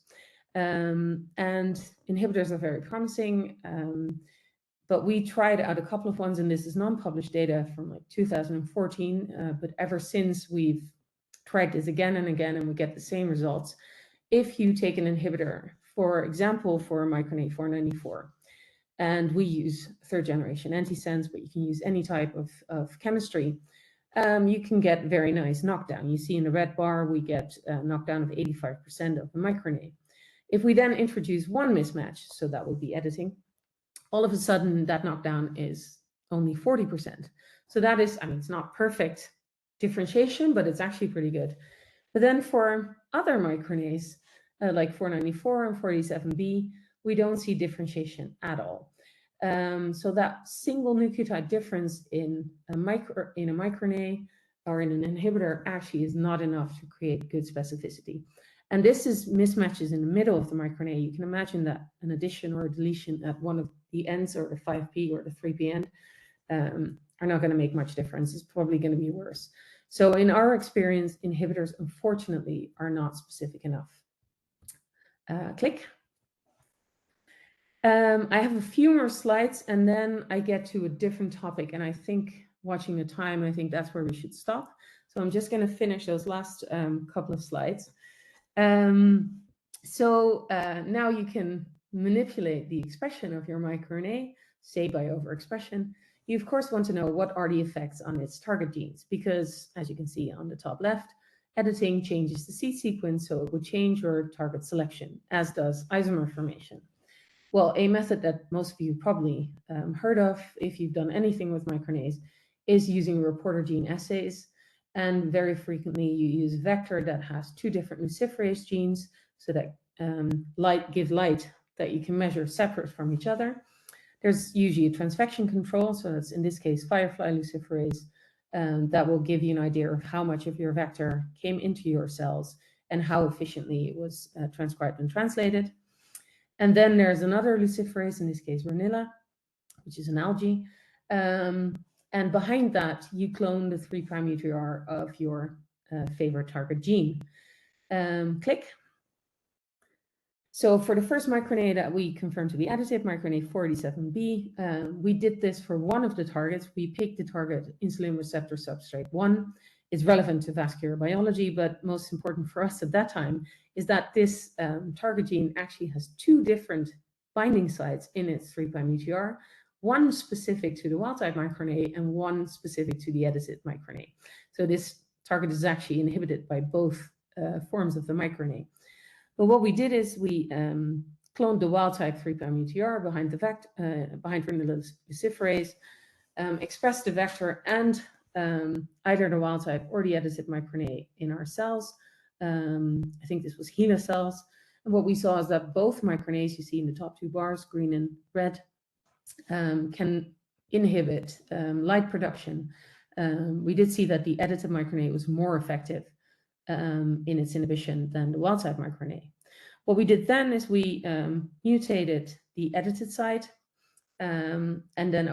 And inhibitors are very promising, but we tried out a couple of ones, and this is non-published data from like 2014, but ever since we've tried this again and again, and we get the same results. If you take an inhibitor, for example, for microRNA 494, and we use third-generation antisense, but you can use any type of chemistry, you can get very nice knockdown. You see in the red bar, we get a knockdown of 85% of the microRNA. If we then introduce one mismatch, so that would be editing, all of a sudden that knockdown is only 40%. So that is, it's not perfect differentiation, but it's actually pretty good. But then for other microRNAs, like 494 and 47B, we don't see differentiation at all. So that single nucleotide difference in a microRNA or in an inhibitor actually is not enough to create good specificity. And this is mismatches in the middle of the microRNA. You can imagine that an addition or a deletion at one of the ends, or the 5p or the 3p end, are not going to make much difference. It's probably going to be worse. So in our experience, inhibitors, unfortunately, are not specific enough. Click. I have a few more slides, and then I get to a different topic. And I think, watching the time, I think that's where we should stop. So I'm just going to finish those last couple of slides. So now you can manipulate the expression of your microRNA, say by overexpression. You, of course, want to know what are the effects on its target genes, because, as you can see on the top left, editing changes the seed sequence, so it would change your target selection, as does isomer formation. Well, a method that most of you probably heard of, if you've done anything with microRNAs, is using reporter gene assays. And very frequently, you use a vector that has two different luciferase genes, so that give light that you can measure separate from each other. There's usually a transfection control, so that's in this case firefly luciferase, that will give you an idea of how much of your vector came into your cells and how efficiently it was transcribed and translated. And then there's another luciferase, in this case Renilla, which is an algae. And behind that, you clone the 3' UTR of your favorite target gene. Click. So for the first microRNA that we confirmed to be edited, microRNA 487B, we did this for one of the targets. We picked the target insulin receptor substrate 1. It's relevant to vascular biology, but most important for us at that time is that this target gene actually has two different binding sites in its 3' UTR, one specific to the wild-type microRNA and one specific to the edited microRNA. So this target is actually inhibited by both forms of the microRNA. But what we did is we cloned the wild-type 3' UTR behind the luciferase, expressed the vector and either the wild-type or the edited microRNA in our cells. I think this was HeLa cells. And what we saw is that both microRNAs you see in the top two bars, green and red, can inhibit light production. We did see that the edited microRNA was more effective in its inhibition than the wild-type microRNA. What we did then is we mutated the edited site and then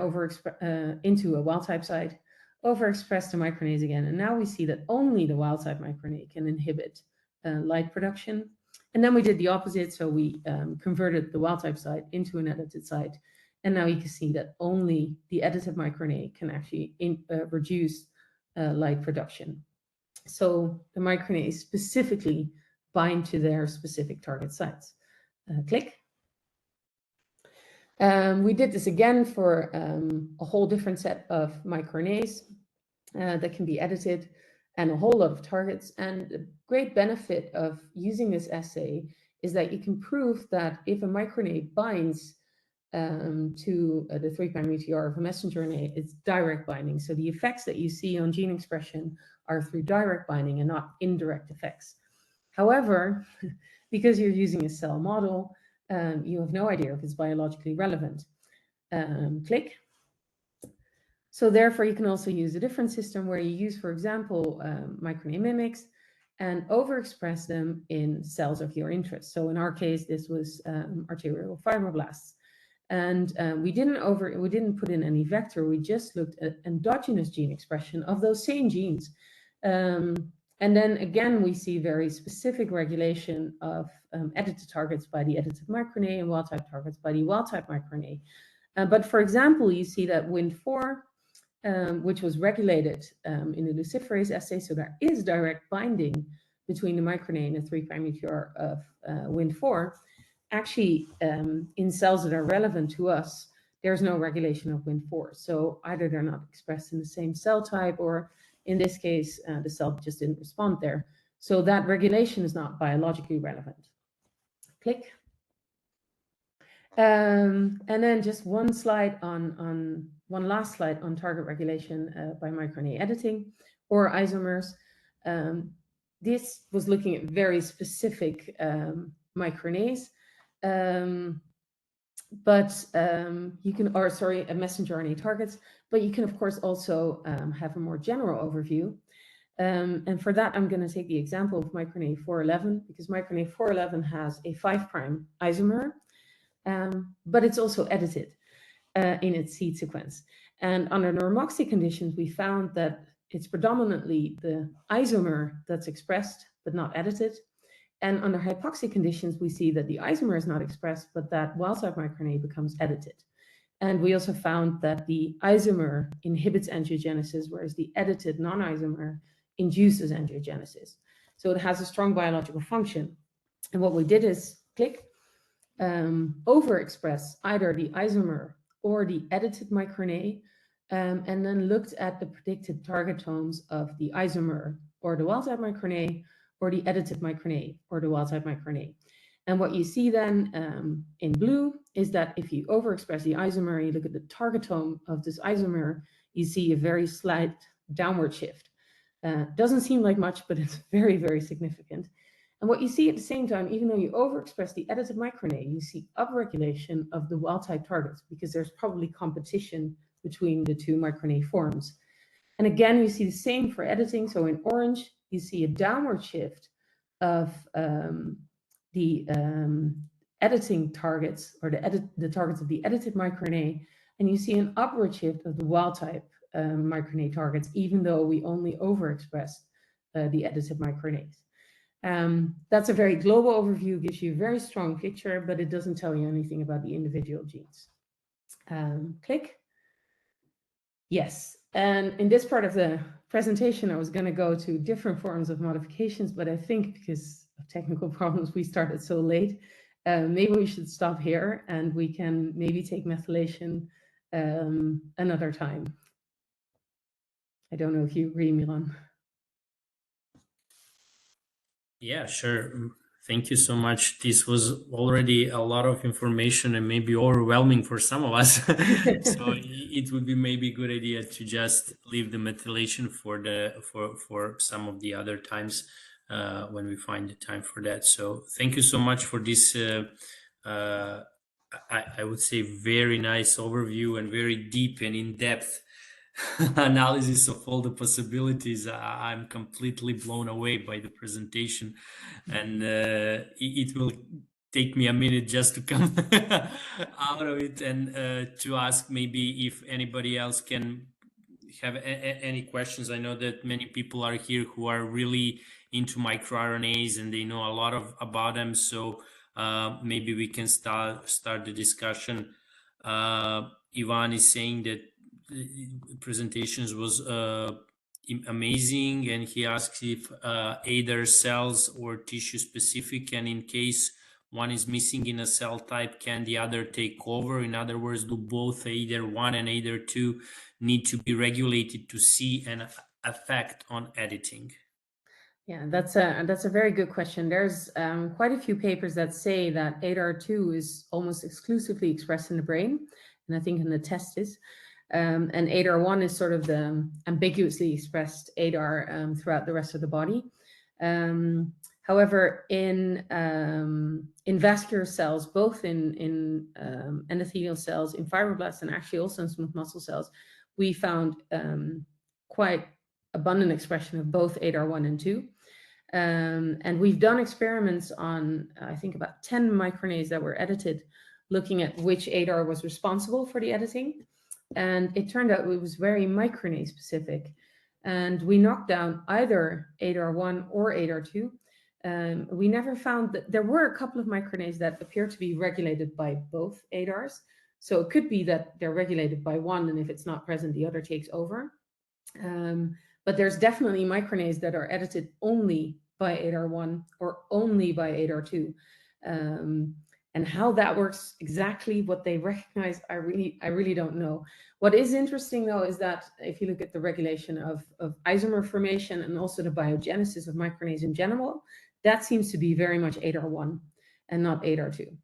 into a wild-type site, overexpressed the microRNAs again, and now we see that only the wild-type microRNA can inhibit light production. And then we did the opposite, so we converted the wild-type site into an edited site, and now you can see that only the edited microRNA can actually reduce light production. So the microRNAs specifically bind to their specific target sites. Click. We did this again for a whole different set of microRNAs that can be edited and a whole lot of targets. And the great benefit of using this assay is that you can prove that if a microRNA binds to the 3' UTR of a messenger RNA, it's direct binding. So the effects that you see on gene expression are through direct binding and not indirect effects. However, because you're using a cell model, you have no idea if it's biologically relevant. Click. So therefore, you can also use a different system where you use, for example, microRNA mimics and overexpress them in cells of your interest. So in our case, this was arterial fibroblasts. And we didn't put in any vector. We just looked at endogenous gene expression of those same genes. And then again, we see very specific regulation of edited targets by the edited microRNA and wild-type targets by the wild-type microRNA. But for example, you see that Wnt4, which was regulated in the luciferase assay, so there is direct binding between the microRNA and the 3' UTR of Wnt4. Actually, in cells that are relevant to us, there's no regulation of Wnt4. So either they're not expressed in the same cell type, or in this case, the cell just didn't respond there. So that regulation is not biologically relevant. Click. And then just one last slide on target regulation by microRNA editing or isomers. This was looking at very specific microRNAs. Messenger RNA targets, but you can of course also have a more general overview. And for that, I'm going to take the example of microRNA 411, because microRNA 411 has a 5' isomer, but it's also edited in its seed sequence. And under normoxy conditions, we found that it's predominantly the isomer that's expressed, but not edited. And under hypoxia conditions, we see that the isomer is not expressed, but that wild-type microRNA becomes edited. And we also found that the isomer inhibits angiogenesis, whereas the edited non-isomer induces angiogenesis. So it has a strong biological function. And what we did is click, overexpress either the isomer or the edited microRNA, and then looked at the predicted targetomes of the isomer or the wild-type microRNA, or the edited microRNA or the wild-type microRNA. And what you see then in blue is that if you overexpress the isomer, you look at the targetome of this isomer, you see a very slight downward shift. Doesn't seem like much, but it's very, very significant. And what you see at the same time, even though you overexpress the edited microRNA, you see upregulation of the wild-type targets, because there's probably competition between the two microRNA forms. And again, you see the same for editing. So in orange, you see a downward shift of the editing targets, or the targets of the edited microRNA, and you see an upward shift of the wild-type microRNA targets, even though we only overexpressed the edited microRNAs. That's a very global overview, gives you a very strong picture, but it doesn't tell you anything about the individual genes. Click. Yes, and in this part of the presentation, I was going to go to different forms of modifications, but I think because of technical problems, we started so late. Maybe we should stop here, and we can maybe take methylation another time. I don't know if you agree, Milan. Yeah, sure. Thank you so much. This was already a lot of information and maybe overwhelming for some of us. So it would be maybe a good idea to just leave the methylation for some of the other times when we find the time for that. So thank you so much for this. I would say very nice overview and very deep and in-depth analysis of all the possibilities. I'm completely blown away by the presentation, and it will take me a minute just to come out of it and to ask maybe if anybody else can have any questions. I know that many people are here who are really into microRNAs and they know a lot about them. So maybe we can start the discussion. Ivan is saying that the presentations was amazing, and he asks if either cells or tissue specific, and in case one is missing in a cell type, can the other take over? In other words, do both either one and either two need to be regulated to see an effect on editing? Yeah, that's a very good question. There's quite a few papers that say that ADAR2 is almost exclusively expressed in the brain, and I think in the testes. And ADAR1 is sort of the ambiguously expressed ADAR throughout the rest of the body. However, in vascular cells, both in endothelial cells, in fibroblasts, and actually also in smooth muscle cells, we found quite abundant expression of both ADAR1 and 2. And we've done experiments on, I think, about 10 microRNAs that were edited, looking at which ADAR was responsible for the editing. And it turned out it was very microRNA specific. And we knocked down either ADAR1 or ADAR2. We never found that there were a couple of microRNAs that appear to be regulated by both ADARs. So it could be that they're regulated by one, and if it's not present, the other takes over. But there's definitely microRNAs that are edited only by ADAR1 or only by ADAR2. And how that works exactly, what they recognize, I really don't know. What is interesting, though, is that if you look at the regulation of isomer formation and also the biogenesis of microRNAs in general, that seems to be very much ADAR1 and not ADAR2.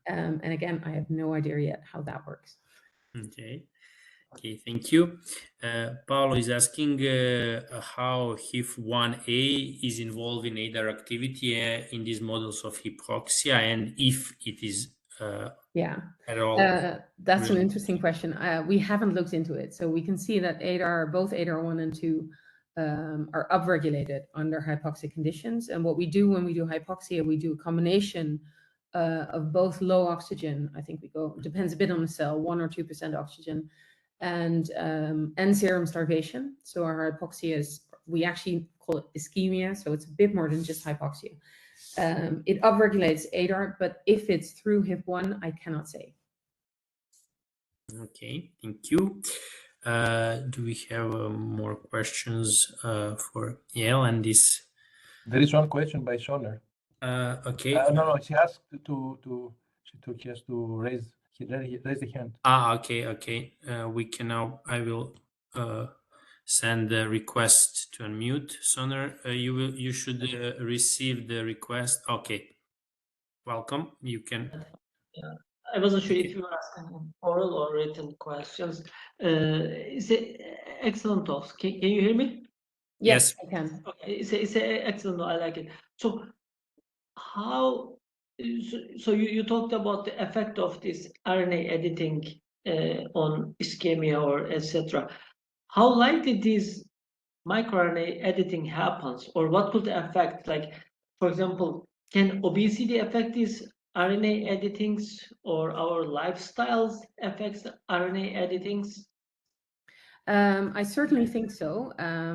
And again, I have no idea yet how that works. Okay, thank you. Paolo is asking how HIF1A is involved in ADAR activity in these models of hypoxia, and if it is at all. That's an interesting question. We haven't looked into it. So we can see that both ADAR1 and 2 are upregulated under hypoxic conditions. And what we do when we do hypoxia, we do a combination of both low oxygen, I think depends a bit on the cell, 1 or 2% oxygen, and serum starvation. So our hypoxia we actually call it ischemia, so it's a bit more than just hypoxia. It upregulates ADAR, but if it's through HIF1, I cannot say. Okay, thank you. Do we have more questions for Yaël and this? There is one question by Soner. Okay. No, she asked she has to raise the hand. Okay. We can now. I will send the request to unmute. Soner, you should receive the request. Okay. Welcome. You can. Yeah. I wasn't sure if you were asking oral or written questions. It's an excellent talk. Can you hear me? Yes, I can. Okay, it's an excellent talk. I like it. So you talked about the effect of this RNA editing on ischemia or etc. How likely this microRNA editing happens, or what could the effect? Like, for example, can obesity affect these RNA editings, or our lifestyles affects RNA editings? I certainly think so. I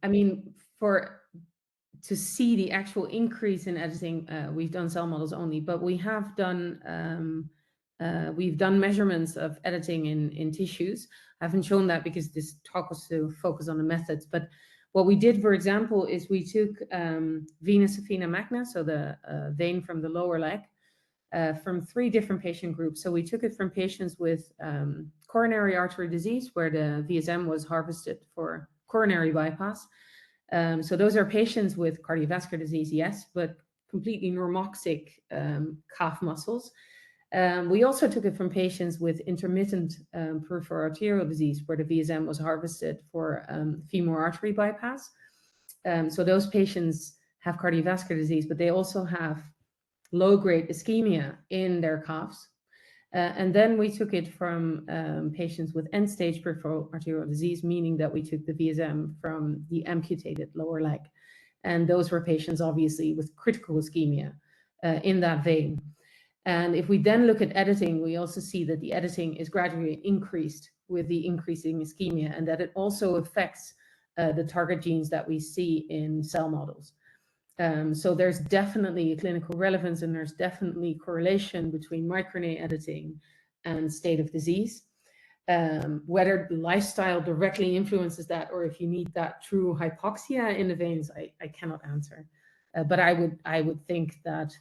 mean, to see the actual increase in editing, we've done cell models only, but we've done measurements of editing in tissues. I haven't shown that because this talk was to focus on the methods, but what we did, for example, is we took vena saphina magna, so the vein from the lower leg, from 3 different patient groups. So we took it from patients with coronary artery disease, where the VSM was harvested for coronary bypass. So those are patients with cardiovascular disease, yes, but completely normoxic calf muscles. We also took it from patients with intermittent peripheral arterial disease, where the VSM was harvested for femoral artery bypass. So those patients have cardiovascular disease, but they also have low-grade ischemia in their calves. And then we took it from patients with end-stage peripheral arterial disease, meaning that we took the VSM from the amputated lower leg. And those were patients, obviously, with critical ischemia in that vein. And if we then look at editing, we also see that the editing is gradually increased with the increasing ischemia, and that it also affects the target genes that we see in cell models. So there's definitely a clinical relevance, and there's definitely correlation between microRNA editing and state of disease. Whether lifestyle directly influences that, or if you need that true hypoxia in the veins, I cannot answer. But I would think that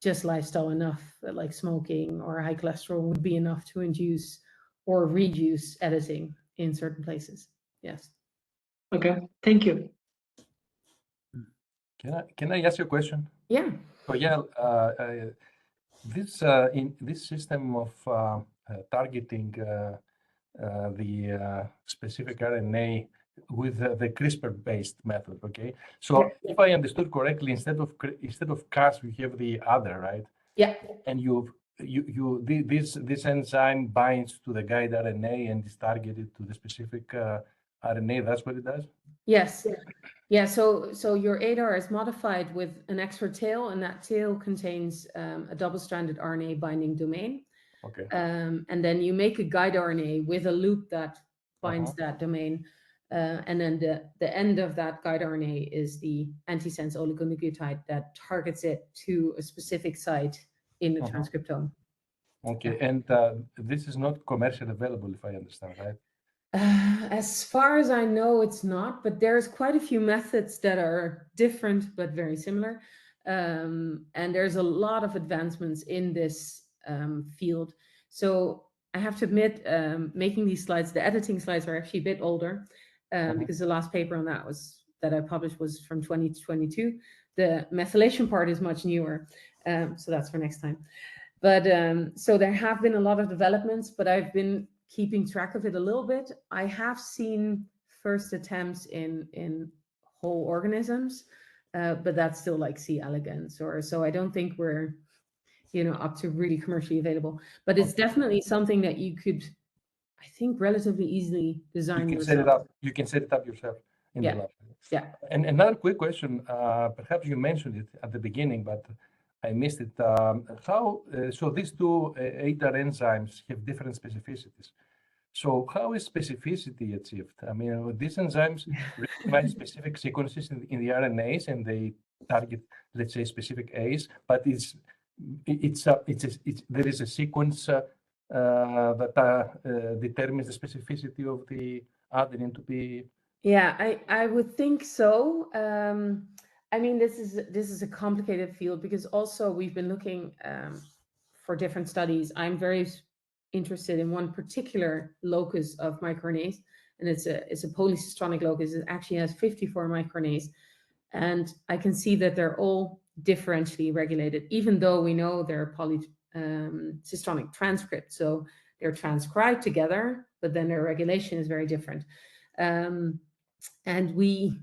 just lifestyle enough, like smoking or high cholesterol, would be enough to induce or reduce editing in certain places. Yes. Okay, thank you. Can I ask you a question? Yeah. So yeah, in this system of targeting the specific RNA with the CRISPR-based method, okay? So if I understood correctly, instead of Cas, we have the other, right? Yeah. And this enzyme binds to the guide RNA and is targeted to the specific RNA. That's what it does? Yes. Yeah. So your ADAR is modified with an extra tail, and that tail contains a double-stranded RNA binding domain. Okay. And then you make a guide RNA with a loop that binds that domain. And then the end of that guide RNA is the antisense oligonucleotide that targets it to a specific site in the transcriptome. Okay. And this is not commercially available, if I understand, right? As far as I know, it's not, but there's quite a few methods that are different but very similar. And there's a lot of advancements in this field. So I have to admit, making these slides, the editing slides are actually a bit older, because the last paper on that I published was from 2022. The methylation part is much newer, so that's for next time. But so there have been a lot of developments, but I've been keeping track of it a little bit. I have seen first attempts in whole organisms, but that's still like C. elegans or so. I don't think we're, up to really commercially available. But it's definitely something that you could, I think, relatively easily design You can yourself. set it up. You can set it up yourself in the lab. Yeah. And another quick question. Perhaps you mentioned it at the beginning, but I missed it. So these two ADAR enzymes have different specificities. So how is specificity achieved? I mean, these enzymes recognize specific sequences in the RNAs, and they target, let's say, specific A's. But there is a sequence that determines the specificity of the adenine to be. Yeah, I would think so. I mean, this is a complicated field, because also we've been looking for different studies. I'm very interested in one particular locus of microRNAs, and it's a polycistronic locus. It actually has 54 microRNAs, and I can see that they're all differentially regulated, even though we know they're polycistronic transcripts. So they're transcribed together, but then their regulation is very different. And we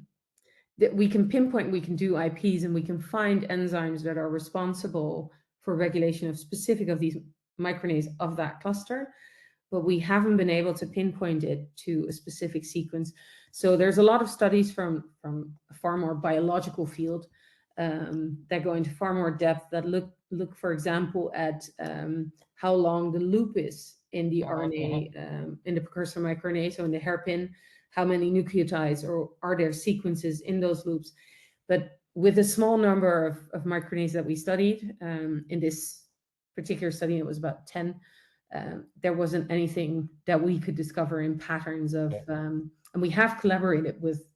can pinpoint, we can do IPs, and we can find enzymes that are responsible for regulation of specific of these microRNAs of that cluster, but we haven't been able to pinpoint it to a specific sequence. So there's a lot of studies from a far more biological field that go into far more depth, that look, for example, at how long the loop is in the RNA, in the precursor microRNA, so in the hairpin, how many nucleotides or are there sequences in those loops. But with a small number of microRNAs that we studied, in this particular study, it was about 10, there wasn't anything that we could discover in patterns of, and we have collaborated with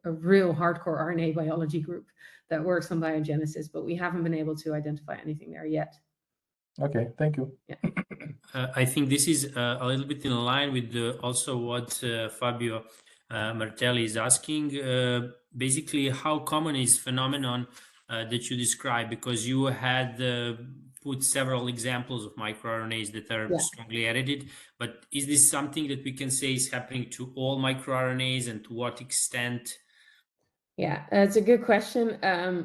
a real hardcore RNA biology group that works on biogenesis, but we haven't been able to identify anything there yet. Okay, thank you. Yeah. I think this is a little bit in line with also what Fabio Martelli is asking. Basically, how common is phenomenon that you described, because you had put several examples of microRNAs that are strongly edited. But is this something that we can say is happening to all microRNAs, and to what extent? Yeah, it's a good question.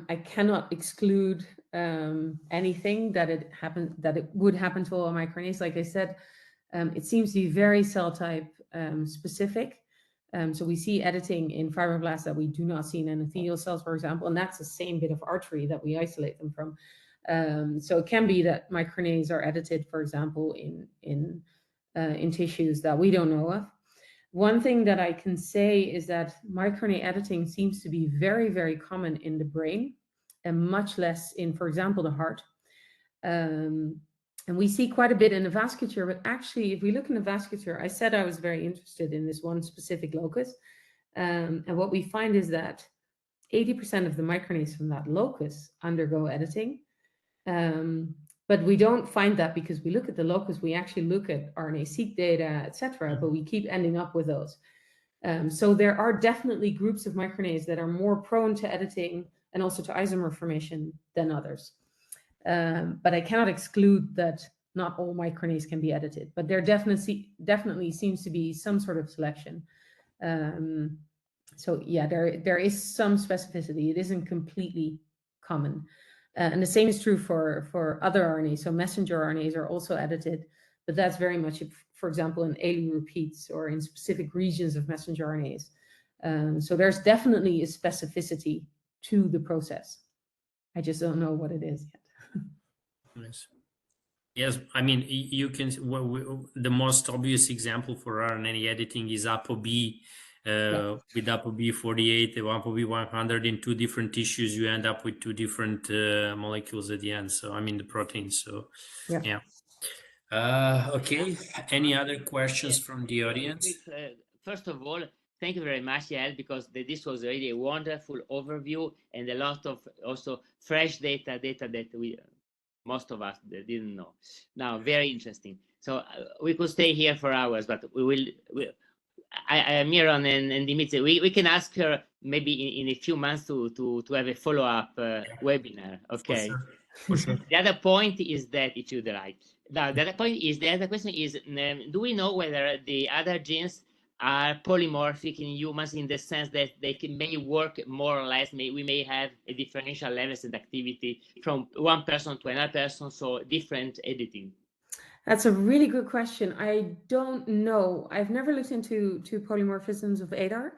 I cannot exclude anything that it would happen to all microRNAs. Like I said, it seems to be very cell type specific. So we see editing in fibroblasts that we do not see in endothelial cells, for example, and that's the same bit of artery that we isolate them from. So it can be that microRNAs are edited, for example, in tissues that we don't know of. One thing that I can say is that microRNA editing seems to be very, very common in the brain, and much less in, for example, the heart. And we see quite a bit in the vasculature, but actually, if we look in the vasculature, I said I was very interested in this one specific locus. And what we find is that 80% of the microRNAs from that locus undergo editing. But we don't find that because we look at the locus, we actually look at RNA-seq data, etc., but we keep ending up with those. So there are definitely groups of microRNAs that are more prone to editing and also to isomer formation than others. But I cannot exclude that not all microRNAs can be edited, but there definitely seems to be some sort of selection. So yeah, there is some specificity. It isn't completely common. And the same is true for other RNAs. So messenger RNAs are also edited, but that's very much, for example, in ALU repeats or in specific regions of messenger RNAs. So there's definitely a specificity to the process. I just don't know what it is yet. Yes. Yes, I mean, you can, the most obvious example for RNA editing is ApoB. With ApoB48, ApoB100 in two different tissues, you end up with two different molecules at the end. So, I mean, the proteins. So, yeah. Okay. Any other questions from the audience? First of all, thank you very much, Yaël, because this was really a wonderful overview and a lot of also fresh data that most of us didn't know. Now, very interesting. So we could stay here for hours, but I am Miron and Dimitri. We can ask her maybe in a few months to have a follow-up webinar. Okay. For sure. The other point is that, if you'd like. Now, the other question is, do we know whether the other genes are polymorphic in humans in the sense that they may work more or less, we may have a differential levels and activity from one person to another person, so different editing? That's a really good question. I don't know. I've never looked into polymorphisms of ADAR.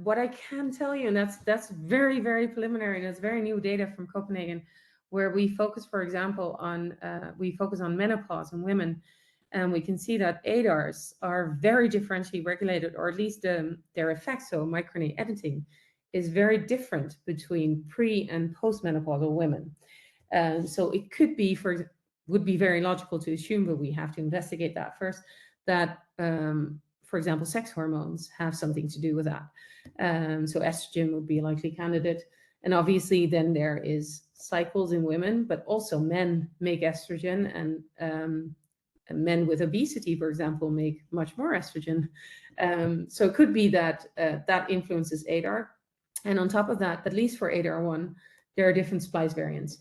What I can tell you, and that's very, very preliminary, and it's very new data from Copenhagen, where we focus, for example, on menopause in women, and we can see that ADARs are very differentially regulated, or at least their effects, so microRNA editing, is very different between pre- and postmenopausal women. So it could be, would be very logical to assume, but we have to investigate that first, that, for example, sex hormones have something to do with that. So estrogen would be a likely candidate. And obviously then there is cycles in women, but also men make estrogen, and men with obesity, for example, make much more estrogen. So it could be that that influences ADAR. And on top of that, at least for ADAR1, there are different splice variants.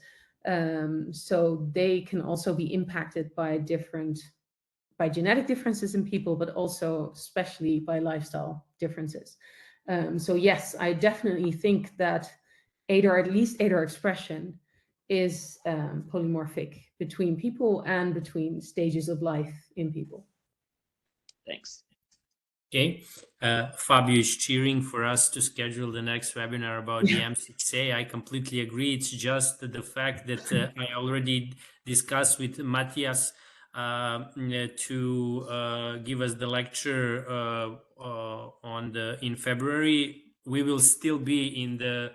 So they can also be impacted by genetic differences in people, but also especially by lifestyle differences. So yes, I definitely think that ADAR, at least ADAR expression, is polymorphic between people and between stages of life in people. Thanks. Okay. Fabio is cheering for us to schedule the next webinar about the M6A. I completely agree. It's just the fact that I already discussed with Matthias to give us the lecture in February. We will still be in the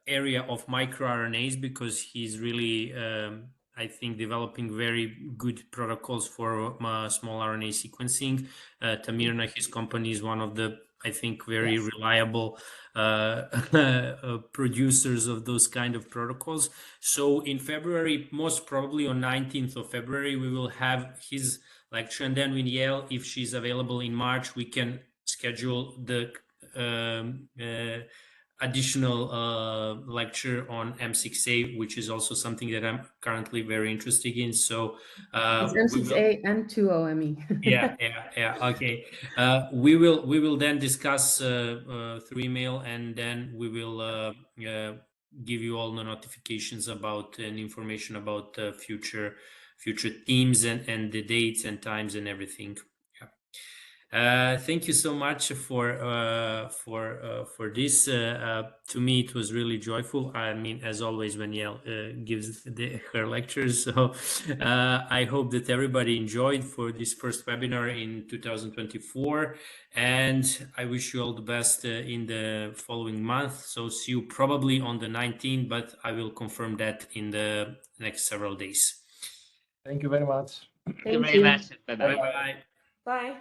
area of microRNAs because he's really I think developing very good protocols for small RNA sequencing. Tamirna, his company, is one of the, I think, very reliable producers of those kind of protocols. So in February, most probably on 19th of February, we will have his lecture. And then with Yaël, if she's available in March, we can schedule the additional lecture on M6A, which is also something that I'm currently very interested in. So It's we will, M6A and 2OME. yeah. Okay. We will then discuss through email, and then we will give you all the notifications about and information about future themes and the dates and times and everything. Thank you so much for this. To me, it was really joyful. I mean, as always, when Yaël gives her lectures. So I hope that everybody enjoyed for this first webinar in 2024, and I wish you all the best in the following month. So see you probably on the 19th, but I will confirm that in the next several days. Thank you very much. Thank you very much. Bye-bye. Bye-bye. Bye.